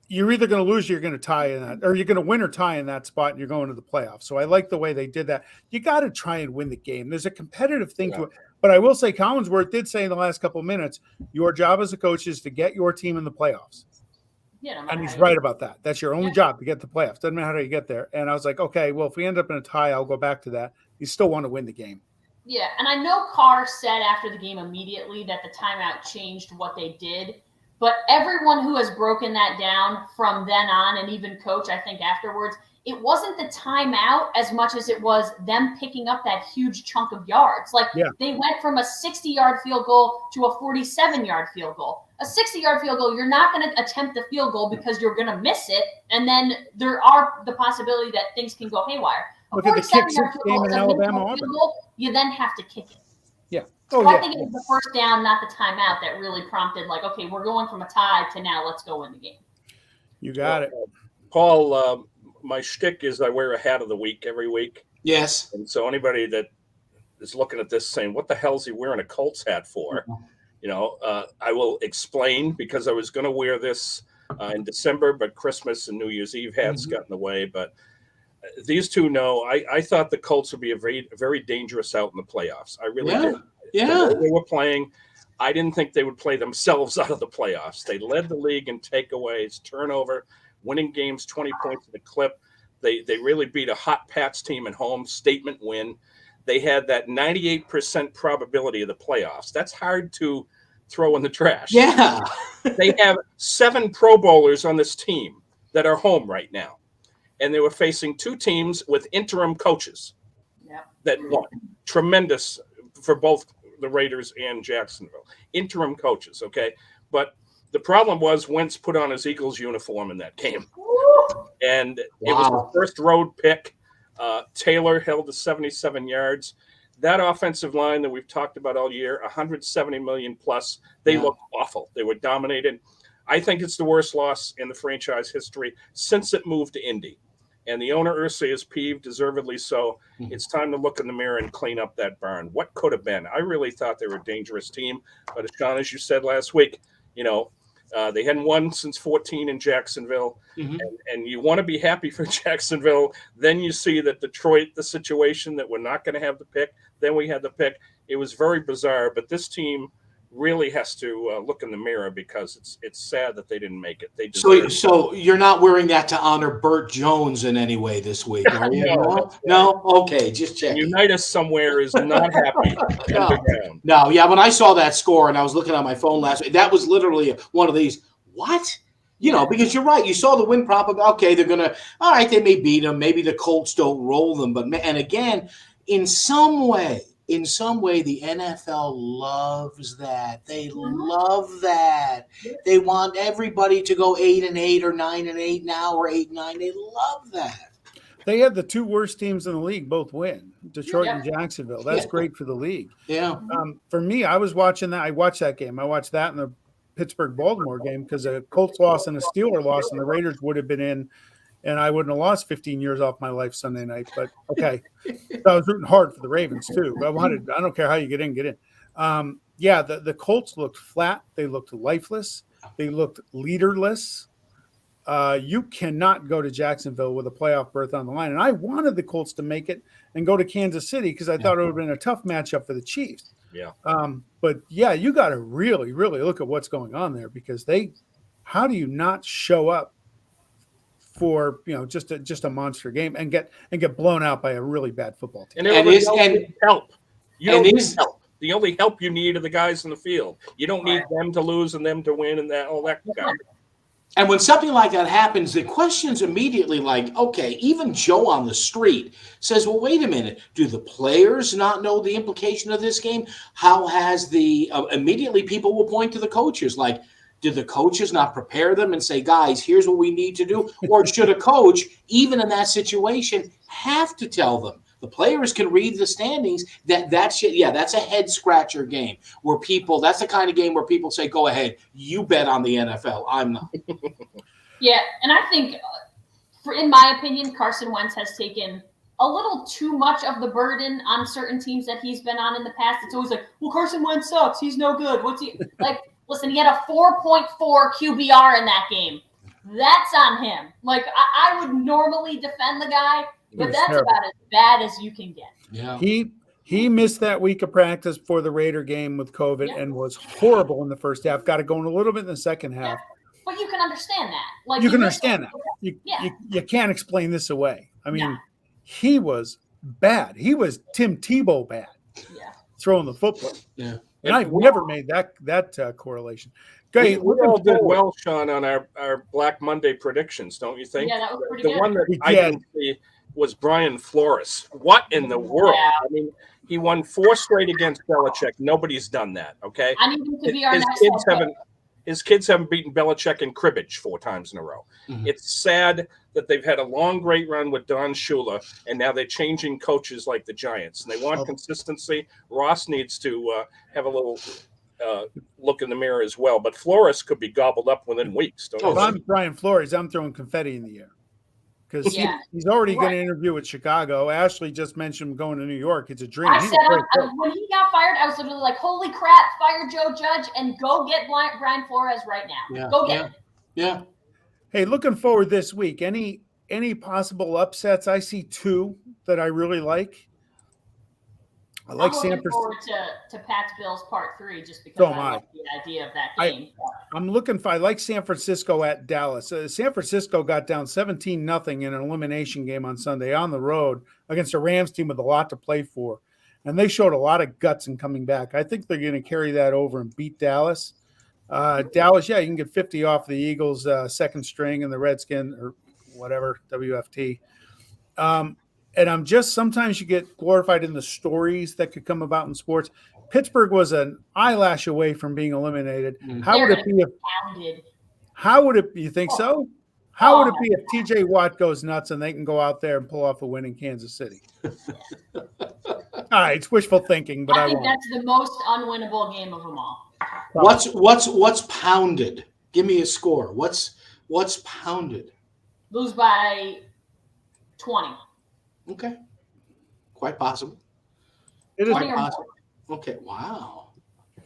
You're either going to lose or you're going to tie in that, or you're going to win or tie in that spot and you're going to the playoffs. So I like the way they did that. You got to try and win the game. There's a competitive thing to it. But I will say Collinsworth did say in the last couple of minutes, your job as a coach is to get your team in the playoffs. Yeah, and he's right about that. That's your only job, to get the playoffs. Doesn't matter how you get there. And I was like, okay, well, if we end up in a tie, I'll go back to that. You still want to win the game. Yeah, and I know Carr said after the game immediately that the timeout changed what they did. But everyone who has broken that down from then on, and even coach, I think afterwards, it wasn't the timeout as much as it was them picking up that huge chunk of yards. Like they went from a 60-yard field goal to a 47-yard field goal. A 60-yard field goal, you're not going to attempt the field goal because you're going to miss it, and then there are the possibility that things can go haywire. Look at the kick six game in Alabama Auburn. You then have to kick it. Yeah. So I think it was the first down, not the timeout, that really prompted, like, okay, we're going from a tie to now let's go win the game. You got it. Paul, my shtick is I wear a hat of the week every week. Yes. And so anybody that is looking at this saying, what the hell is he wearing a Colts hat for? I will explain, because I was going to wear this in December, but Christmas and New Year's Eve hats got in the way. But these two know I thought the Colts would be very dangerous out in the playoffs. I really did. Yeah. The way they were playing, I didn't think they would play themselves out of the playoffs. They led the league in takeaways, turnover, winning games 20 points at a clip. They really beat a hot Pats team at home, statement win. They had that 98% probability of the playoffs. That's hard to throw in the trash. Yeah. They have 7 Pro Bowlers on this team that are home right now. And they were facing 2 teams with interim coaches that won. Tremendous for both the Raiders and Jacksonville. Interim coaches, okay? But the problem was Wentz put on his Eagles uniform in that game. And it was the first road pick. Taylor held to 77 yards. That offensive line that we've talked about all year, 170 million plus, they looked awful. They were dominated. I think it's the worst loss in the franchise history since it moved to Indy. And the owner, Irsay, is peeved, deservedly so. It's time to look in the mirror and clean up that barn. What could have been? I really thought they were a dangerous team. But, Sean, as you said last week, they hadn't won since 14 in Jacksonville. And you want to be happy for Jacksonville. Then you see that Detroit, the situation that we're not going to have the pick. Then we had the pick. It was very bizarre. But this team really has to look in the mirror, because it's sad that they didn't make it. They so you're not wearing that to honor Burt Jones in any way this week, are you? No? Okay, just checking. Unitas somewhere is not happy. No, when I saw that score and I was looking at my phone last week, that was literally one of these, what? Because you're right. You saw the win prop of, okay, they're going to, all right, they may beat them. Maybe the Colts don't roll them. And again, in some way, the NFL loves that. They love that. They want everybody to go 8-8 or 9-8 now, or 8-9. They love that. They had the 2 worst teams in the league both win, Detroit and Jacksonville. That's great for the league. Yeah. For me, I was watching that. I watched that game. I watched that in the Pittsburgh-Baltimore game, because a Colts loss and a Steeler loss, and the Raiders would have been in, and I wouldn't have lost 15 years off my life Sunday night. But okay, so I was rooting hard for the Ravens too. I don't care how you get in. The Colts looked flat. They looked lifeless. They looked leaderless. You cannot go to Jacksonville with a playoff berth on the line. And I wanted the Colts to make it and go to Kansas City, because I thought it would have been a tough matchup for the Chiefs. Yeah. But you got to really, really look at what's going on there, because how do you not show up for just a monster game and get blown out by a really bad football team? And help. You don't need help. The only help you need are the guys in the field. You don't need them to lose and them to win and all that kind of. And when something like that happens, the question's immediately like, okay, even Joe on the street says, well, wait a minute. Do the players not know the implication of this game? How has immediately people will point to the coaches, like, did the coaches not prepare them and say, guys, here's what we need to do? Or should a coach, even in that situation, have to tell them? The players can read the standings. That's a head scratcher game where that's the kind of game where people say, go ahead, you bet on the NFL. I'm not. Yeah, and I think, in my opinion, Carson Wentz has taken a little too much of the burden on certain teams that he's been on in the past. It's always like, well, Carson Wentz sucks. He's no good. What's he like? Listen, he had a 4.4 QBR in that game. That's on him. Like, I would normally defend the guy, but that's terrible. About as bad as you can get. Yeah. He missed that week of practice for the Raider game with COVID and was horrible in the first half. Got it going a little bit in the second half. But you can understand that. Like, you can understand that. You can't explain this away. I mean, he was bad. He was Tim Tebow bad. Yeah. Throwing the football. Yeah. And I've never made that correlation. We all did well, Sean, on our Black Monday predictions, don't you think? Yeah, that was pretty the good. one that I didn't see was Brian Flores. What in the world? Yeah. I mean, he won 4 straight against Belichick. Nobody's done that, okay? I need him to be our next His kids haven't beaten Belichick in cribbage 4 times in a row. Mm-hmm. It's sad that they've had a long, great run with Don Shula, and now they're changing coaches like the Giants. And they want consistency. Ross needs to have a little look in the mirror as well. But Flores could be gobbled up within weeks. If I'm Brian Flores, I'm throwing confetti in the air. Because he's already going to interview with Chicago. Ashley just mentioned going to New York. It's a dream. I said when he got fired, I was literally like, holy crap, fire Joe Judge and go get Brian Flores right now. Yeah, go get him. Yeah. Hey, looking forward this week. Any possible upsets? I see 2 that I really like. I like I'm looking forward to Pat's Bills Part 3 just because I like the idea of that game. I like San Francisco at Dallas. San Francisco got down 17-0 in an elimination game on Sunday on the road against a Rams team with a lot to play for. And they showed a lot of guts in coming back. I think they're going to carry that over and beat Dallas. Dallas, you can get 50 off the Eagles' second string and the Redskins or whatever, WFT. And sometimes you get glorified in the stories that could come about in sports. Pittsburgh was an eyelash away from being eliminated. How would it be you think so? How would it be if TJ Watt goes nuts and they can go out there and pull off a win in Kansas City? All right, it's wishful thinking, but I think that's the most unwinnable game of them all. What's pounded? Give me a score. What's pounded? Lose by 20. Okay. Quite possible. It is possible. Okay. Wow.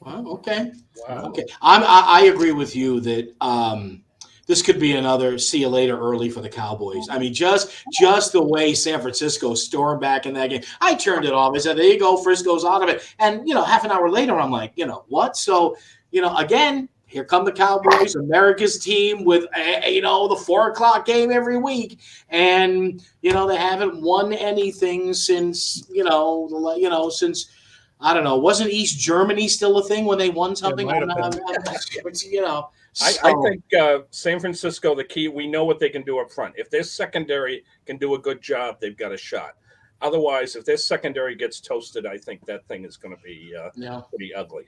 Okay. Wow. Okay. I agree with you that this could be another see you later early for the Cowboys. I mean, just the way San Francisco stormed back in that game. I turned it off. I said, there you go. Frisco's out of it. And, half an hour later, I'm like, what? So, again, here come the Cowboys, America's team with, the 4:00 game every week. And, they haven't won anything since, since, I don't know, wasn't East Germany still a thing when they won something? I think San Francisco, the key, we know what they can do up front. If their secondary can do a good job, they've got a shot. Otherwise, if their secondary gets toasted, I think that thing is going to be pretty ugly.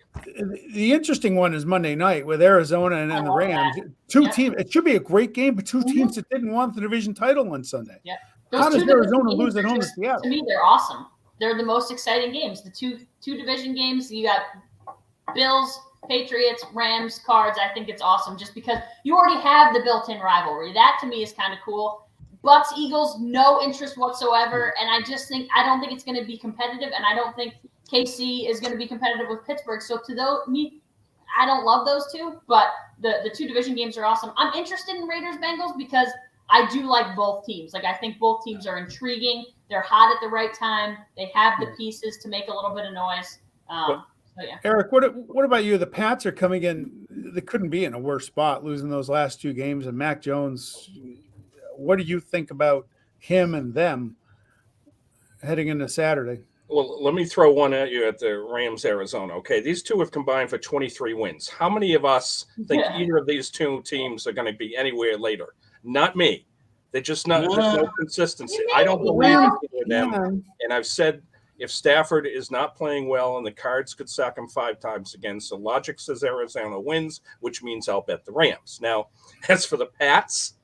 The interesting one is Monday night with Arizona and the Rams. Teams. It should be a great game, but 2 teams that didn't want the division title on Sunday. Yeah. How does Arizona lose at home to Seattle? To me, they're awesome. They're the most exciting games. The two division games. You got Bills, Patriots, Rams, Cards. I think it's awesome just because you already have the built-in rivalry. That to me is kind of cool. Bucks, Eagles, no interest whatsoever. And I don't think it's going to be competitive. And I don't think KC is going to be competitive with Pittsburgh. So I don't love those 2, but the 2 division games are awesome. I'm interested in Raiders Bengals because I do like both teams. Like, I think both teams are intriguing. They're hot at the right time. They have the pieces to make a little bit of noise. Yeah. Eric, what about you? The Pats are coming in. They couldn't be in a worse spot losing those last 2 games. And Mac Jones, what do you think about him and them heading into Saturday? Well, let me throw one at you at the Rams, Arizona. Okay, these 2 have combined for 23 wins. How many of us think either of these 2 teams are going to be anywhere later? Not me. They're just not no consistency. I don't believe in them. And I've said if Stafford is not playing well and the Cards could sack him 5 times again, so logic says Arizona wins, which means I'll bet the Rams. Now, as for the Pats,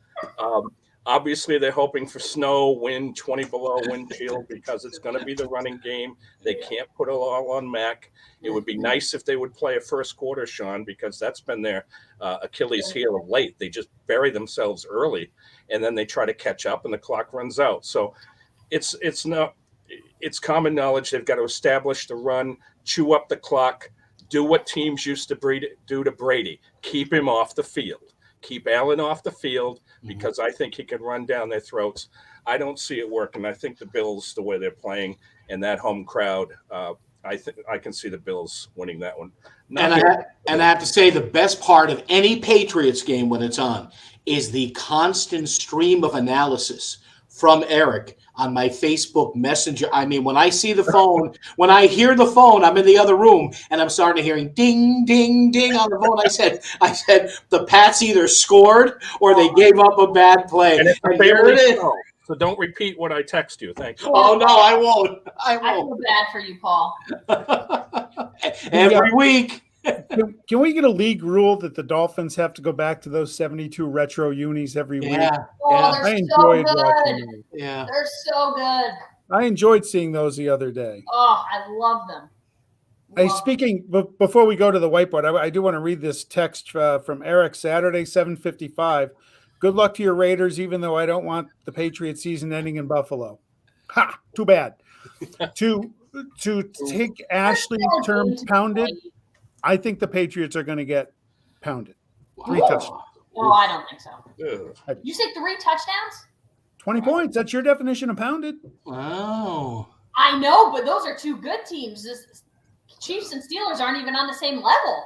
obviously they're hoping for snow, wind, 20 below wind chill because it's going to be the running game. They can't put it all on Mac. It would be nice if they would play a first quarter, Sean, because that's been their Achilles heel of late. They just bury themselves early, and then they try to catch up, and the clock runs out. So it's common knowledge they've got to establish the run, chew up the clock, do what teams used to do to Brady, keep him off the field. Keep Allen off the field because I think he can run down their throats. I don't see it working. I think the Bills, the way they're playing, and that home crowd, I think I can see the Bills winning that one. And I have to say the best part of any Patriots game when it's on is the constant stream of analysis from Eric on my Facebook Messenger. I mean, when I see the phone, when I hear the phone, I'm in the other room and I'm starting to hearing ding, ding, ding on the phone. I said, the Pats either scored or they gave up a bad play. And it's a And here family it is. show, so don't repeat what I text you. Thank you. Oh, no, I won't. I I won't. feel bad for you, Paul. Every week. Can we get a league rule that the Dolphins have to go back to those 72 retro unis every week? Yeah. Oh, Yeah. they're I so enjoyed watching good. those. Yeah. They're so good. I enjoyed seeing those the other day. Oh, I love them. Hey, Love speaking before we go to the whiteboard, I do want to read this text from Eric. Saturday, 7:55. Good luck to your Raiders, even though I don't want the Patriots season ending in Buffalo. Ha! Too bad. to take Ashley's term pounded, I think the Patriots are going to get pounded. 3 touchdowns. No, I don't think so. Ugh. You say 3 touchdowns? 20 points. That's your definition of pounded. Wow. I know, but those are 2 good teams. Chiefs and Steelers aren't even on the same level.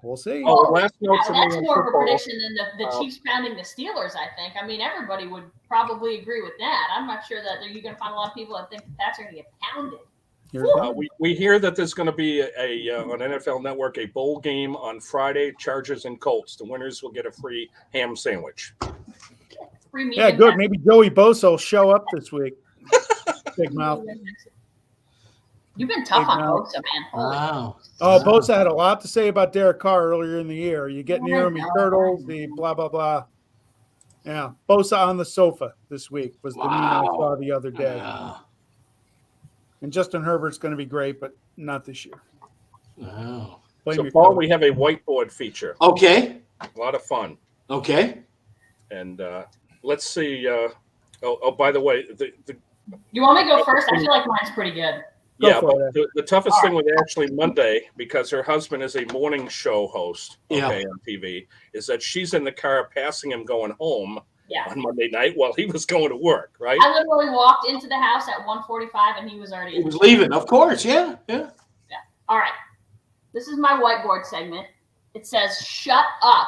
We'll see. Oh, last note for me That's on more of a football. prediction than the Chiefs pounding the Steelers, I think. I mean, everybody would probably agree with that. I'm not sure that you're going to find a lot of people that think the Pats are going to get pounded. We hear that there's going to be on NFL Network a bowl game on Friday, Chargers and Colts. The winners will get a free ham sandwich. Free meat Yeah, and good. ham. Maybe Joey Bosa will show up this week. Big mouth. You've been tough Big on mouth. Bosa, man. Holy Wow. Oh, Bosa had a lot to say about Derek Carr earlier in the year. You get near him, he I know. turtles, the blah, blah, blah. Yeah, Bosa on the sofa this week was the meme I Wow. saw the other day. Wow. And Justin Herbert's going to be great, but not this year. Wow. Blame So, your Paul, coach. we have a whiteboard feature. Okay. A lot of fun. Okay. And let's see. By the way, You want me to go first? I feel like mine's pretty good. Go yeah, for but it. the toughest thing with Ashley Monday, because her husband is a morning show host, Yeah. on TV, is that she's in the car passing him going home Yeah. on Monday night while he was going to work, right? I literally walked into the house at 1:45 and he was already He in. was leaving. Of course. Yeah. Yeah. All right. This is my whiteboard segment. It says shut up,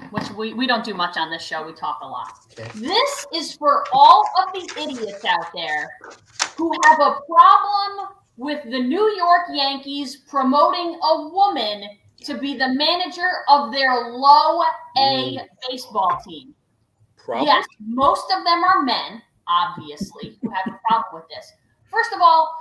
which we don't do much on this show. We talk a lot. Okay. This is for all of the idiots out there who have a problem with the New York Yankees promoting a woman to be the manager of their low A baseball team. Problem? Yes, most of them are men, obviously, who have a problem with this. First of all,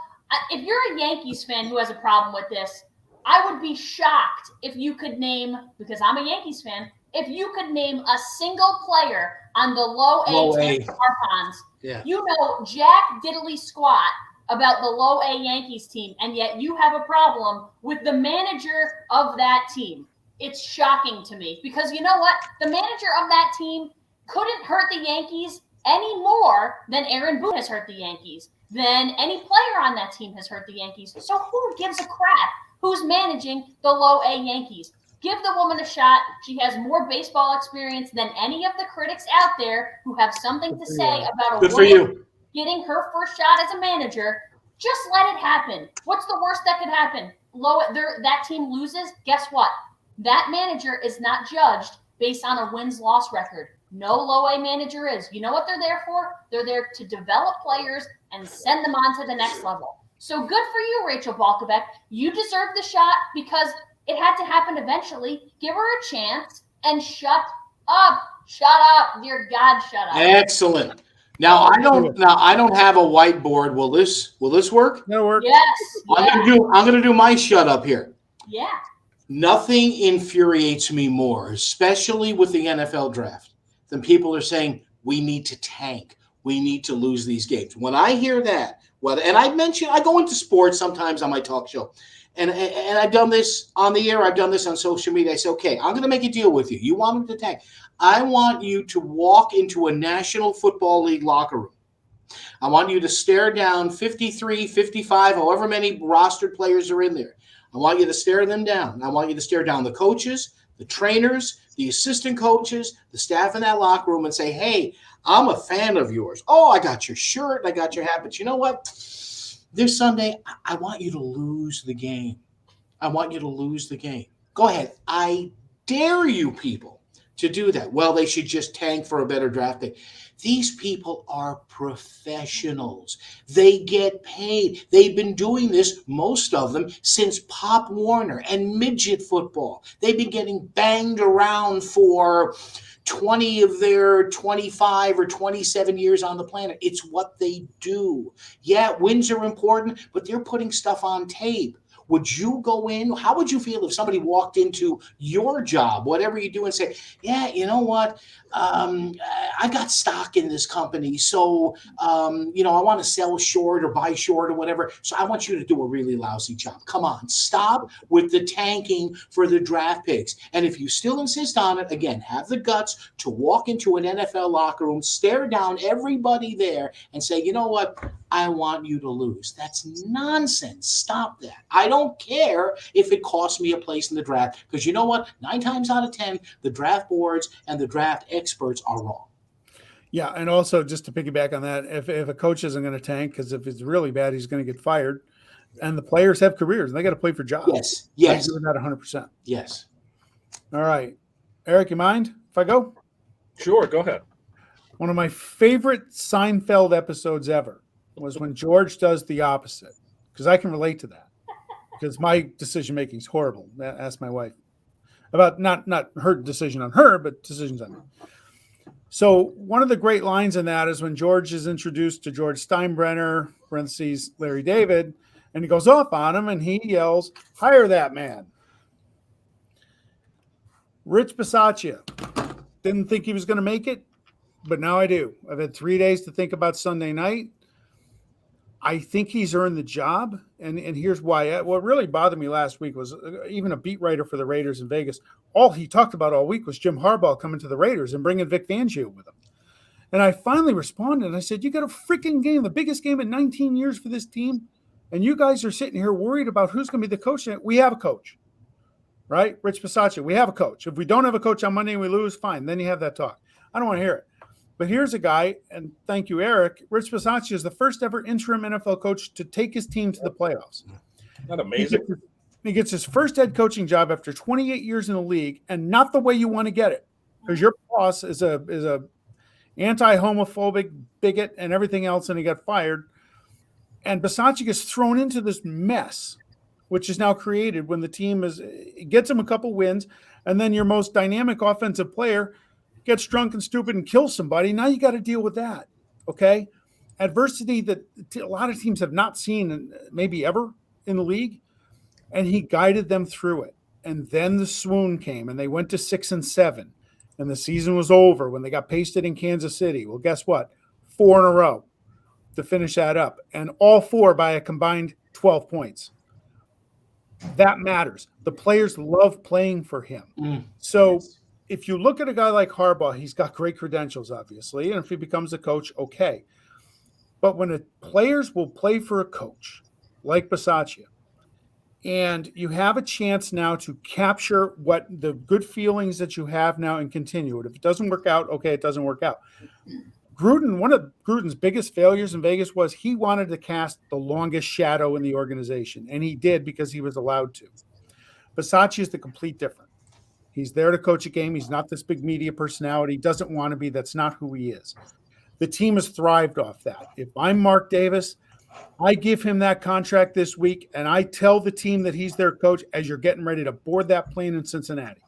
if you're a Yankees fan who has a problem with this, I would be shocked if you could name, because I'm a Yankees fan, if you could name a single player on the low Low A A. Tampa Archons. Yeah. You know jack diddly squat about the low A Yankees team, and yet you have a problem with the manager of that team. It's shocking to me because you know what? The manager of that team couldn't hurt the Yankees any more than Aaron Boone has hurt the Yankees, than any player on that team has hurt the Yankees. So who gives a crap who's managing the low A Yankees? Give the woman a shot. She has more baseball experience than any of the critics out there who have something to say about a Good for woman you. getting her first shot as a manager. Just let it happen. What's the worst that could happen? That team loses. Guess what? That manager is not judged based on a wins-loss record. No low A manager is. You know what they're there for? They're there to develop players and send them on to the next level. So good for you, Rachel Balkovec. You deserve the shot because it had to happen eventually. Give her a chance and shut up. Shut up. Dear God, shut up. Excellent. Now I don't have a whiteboard. Will this work? That'll work. Yes. I'm Yeah. gonna do my shut up here. Yeah. Nothing infuriates me more, especially with the NFL draft, than people are saying we need to tank. We need to lose these games. When I hear that, and I go into sports sometimes on my talk show, and I've done this on the air. I've done this on social media. I say, okay, I'm going to make a deal with you. You want them to tank. I want you to walk into a National Football League locker room. I want you to stare down 53, 55, however many rostered players are in there. I want you to stare them down. I want you to stare down the coaches, the trainers, the assistant coaches, the staff in that locker room and say, hey, I'm a fan of yours. Oh, I got your shirt. I got your hat. But you know what? This Sunday, I want you to lose the game. I want you to lose the game. Go ahead. I dare you people to do that? Well, they should just tank for a better draft pick. These people are professionals. They get paid. They've been doing this, most of them, since Pop Warner and midget football. They've been getting banged around for 20 of their 25 or 27 years on the planet. It's what they do. Yeah, wins are important, but they're putting stuff on tape. Would you go in? How would you feel if somebody walked into your job, whatever you do, and say, yeah, you know what? I got stock in this company. So, I want to sell short or buy short or whatever. So I want you to do a really lousy job. Come on, stop with the tanking for the draft picks. And if you still insist on it, again, have the guts to walk into an NFL locker room, stare down everybody there and say, you know what? I want you to lose. That's nonsense. Stop that. I don't care if it costs me a place in the draft, because you know what? 9 times out of 10, the draft boards and the draft experts are wrong. Yeah, and also just to piggyback on that, if a coach isn't going to tank, because if it's really bad, he's going to get fired, and the players have careers and they got to play for jobs. Yes. I agree with that 100%. Yes. All right, Eric, you mind if I go? Sure, go ahead. One of my favorite Seinfeld episodes ever was when George does the opposite, because I can relate to that, because my decision making is horrible. Ask my wife about not her decision on her, but decisions on me. So one of the great lines in that is when George is introduced to George Steinbrenner, parentheses, Larry David, and he goes off on him and he yells, "Hire that man." Rich Bisaccia didn't think he was going to make it, but now I do. I've had 3 days to think about Sunday night. I think he's earned the job, and here's why. What really bothered me last week was even a beat writer for the Raiders in Vegas. All he talked about all week was Jim Harbaugh coming to the Raiders and bringing Vic Fangio with him. And I finally responded, and I said, you got a freaking game, the biggest game in 19 years for this team, and you guys are sitting here worried about who's going to be the coach. We have a coach, right? Rich Bisaccia, we have a coach. If we don't have a coach on Monday and we lose, fine. Then you have that talk. I don't want to hear it. But here's a guy, and thank you, Eric. Rich Bisaccia is the first ever interim NFL coach to take his team to the playoffs. Isn't that amazing? He gets his first head coaching job after 28 years in the league, and not the way you want to get it, because your boss is a anti-homophobic bigot and everything else, and he got fired. And Bisaccia gets thrown into this mess, which is now created when the team gets him a couple wins, and then your most dynamic offensive player gets drunk and stupid and kills somebody. Now you got to deal with that, okay? Adversity that a lot of teams have not seen maybe ever in the league, and he guided them through it. And then the swoon came, and they went to 6-7, and the season was over when they got pasted in Kansas City. Well, guess what? 4 in a row to finish that up, and all 4 by a combined 12 points. That matters. The players love playing for him. So if you look at a guy like Harbaugh, he's got great credentials, obviously, and if he becomes a coach, okay. But when players will play for a coach like Bisaccia, and you have a chance now to capture what the good feelings that you have now and continue it. If it doesn't work out, okay, it doesn't work out. One of Gruden's biggest failures in Vegas was he wanted to cast the longest shadow in the organization, and he did because he was allowed to. Bisaccia is the complete difference. He's there to coach a game. He's not this big media personality. He doesn't want to be. That's not who he is. The team has thrived off that. If I'm Mark Davis, I give him that contract this week, and I tell the team that he's their coach as you're getting ready to board that plane in Cincinnati.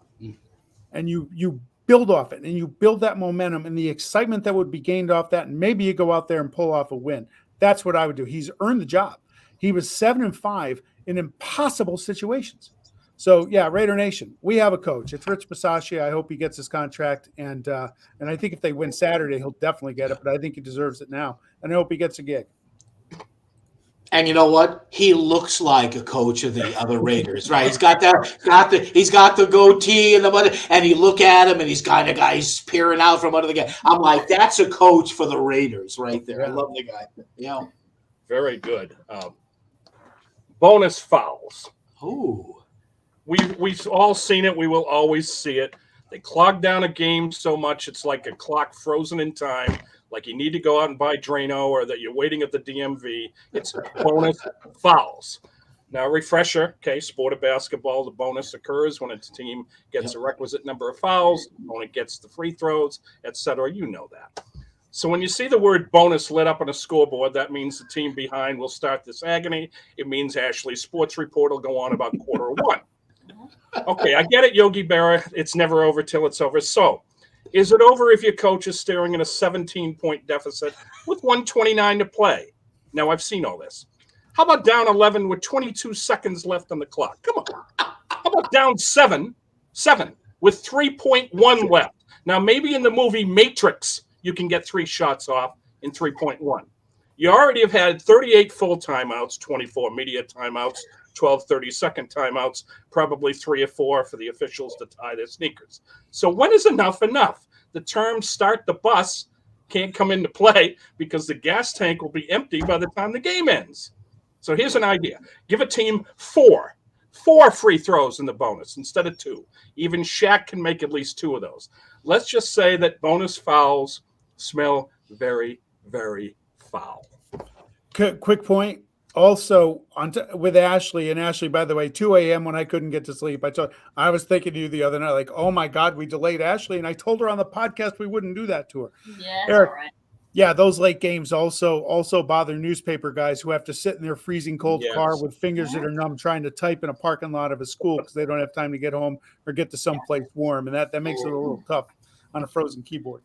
And you build off it, and you build that momentum and the excitement that would be gained off that, and maybe you go out there and pull off a win. That's what I would do. He's earned the job. He was 7-5 in impossible situations. So, yeah, Raider Nation, we have a coach. It's Rich Bisaccia. I hope he gets his contract. And I think if they win Saturday, he'll definitely get it. But I think he deserves it now. And I hope he gets a gig. And you know what? He looks like a coach of the other Raiders, right? He's got the goatee and the money, and you look at him, and he's kind of guys peering out from under the guy. I'm like, that's a coach for the Raiders right there. I love the guy. Yeah. Very good. Bonus fouls. Ooh. We've all seen it. We will always see it. They clog down a game so much it's like a clock frozen in time. Like you need to go out and buy Drano, or that you're waiting at the DMV. It's bonus fouls. Now, refresher, okay, sport of basketball, the bonus occurs when its team gets a requisite number of fouls, opponent gets the free throws, etc. You know that. So when you see the word bonus lit up on a scoreboard, that means the team behind will start this agony. It means Ashley's sports report will go on about quarter one. Okay, I get it, Yogi Berra. It's never over till it's over. So is it over if your coach is staring at a 17-point deficit with 129 to play? Now, I've seen all this. How about down 11 with 22 seconds left on the clock? Come on. How about down 7 with 3.1 left? Now, maybe in the movie Matrix, you can get 3 shots off in 3.1. You already have had 38 full timeouts, 24 media timeouts, 12 30-second timeouts, probably 3 or 4 for the officials to tie their sneakers. So when is enough enough? The term start the bus can't come into play because the gas tank will be empty by the time the game ends. So here's an idea. Give a team 4 free throws in the bonus instead of 2. Even Shaq can make at least 2 of those. Let's just say that bonus fouls smell very, very foul. Quick point. Also, with Ashley, and Ashley, by the way, 2 a.m. when I couldn't get to sleep, I was thinking of you the other night, like, oh my God, we delayed Ashley. And I told her on the podcast we wouldn't do that to her. Yeah, Eric, all right. Yeah, those late games also bother newspaper guys who have to sit in their freezing cold car with fingers that are numb trying to type in a parking lot of a school because they don't have time to get home or get to someplace warm. And that makes it a little tough on a frozen keyboard.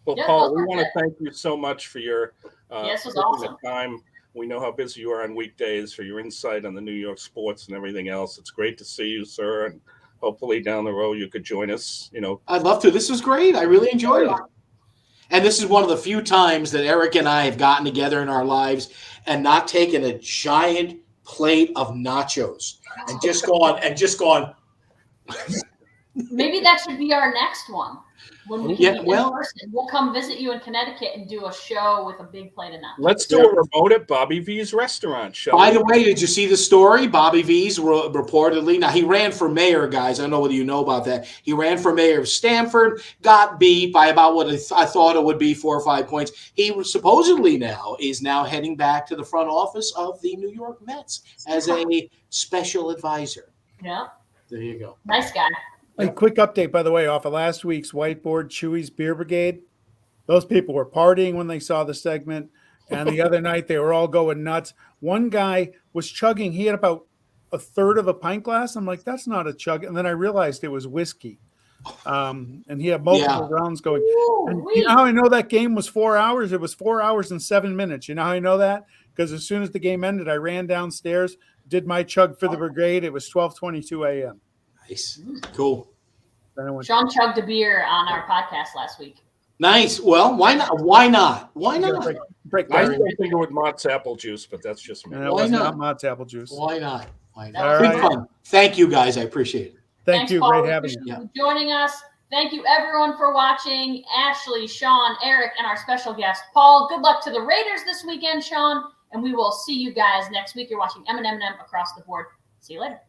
Well, Paul, we want to thank you so much for your awesome. time. We know how busy you are on weekdays, for your insight on the New York sports and everything else. It's great to see you, sir. And hopefully down the road you could join us. I'd love to. This was great. I really enjoyed it. And this is one of the few times that Eric and I have gotten together in our lives and not taken a giant plate of nachos and just gone. Maybe that should be our next one. When we can be in person, we'll come visit you in Connecticut and do a show with a big plate of nachos. Let's do a remote at Bobby V's restaurant show. By the way, did you see the story? Bobby V's reportedly, now he ran for mayor, guys. I don't know whether you know about that. He ran for mayor of Stamford, got beat by about what I thought it would be 4 or 5 points. He supposedly is now heading back to the front office of the New York Mets as a special advisor. Yeah. There you go. Nice guy. A quick update, by the way, off of last week's Whiteboard, Chewy's Beer Brigade. Those people were partying when they saw the segment. And the other night, they were all going nuts. One guy was chugging. He had about a third of a pint glass. I'm like, that's not a chug. And then I realized it was whiskey. And he had multiple rounds going. And you know how I know that game was 4 hours? It was 4 hours and 7 minutes. You know how I know that? Because as soon as the game ended, I ran downstairs, did my chug for the brigade. It was 12:22 a.m. Nice. Cool. Sean chugged a beer on our podcast last week. Nice. Well, why not? Why not? I still think it with Mott's apple juice, but that's just me. Why not Mott's apple juice? Why not? All right. Fun. Thank you, guys. I appreciate it. Thanks, you. Paul. Great having you. For joining us. Thank you, everyone, for watching. Ashley, Sean, Eric, and our special guest, Paul. Good luck to the Raiders this weekend, Sean. And we will see you guys next week. You're watching M&M&M Across the Board. See you later.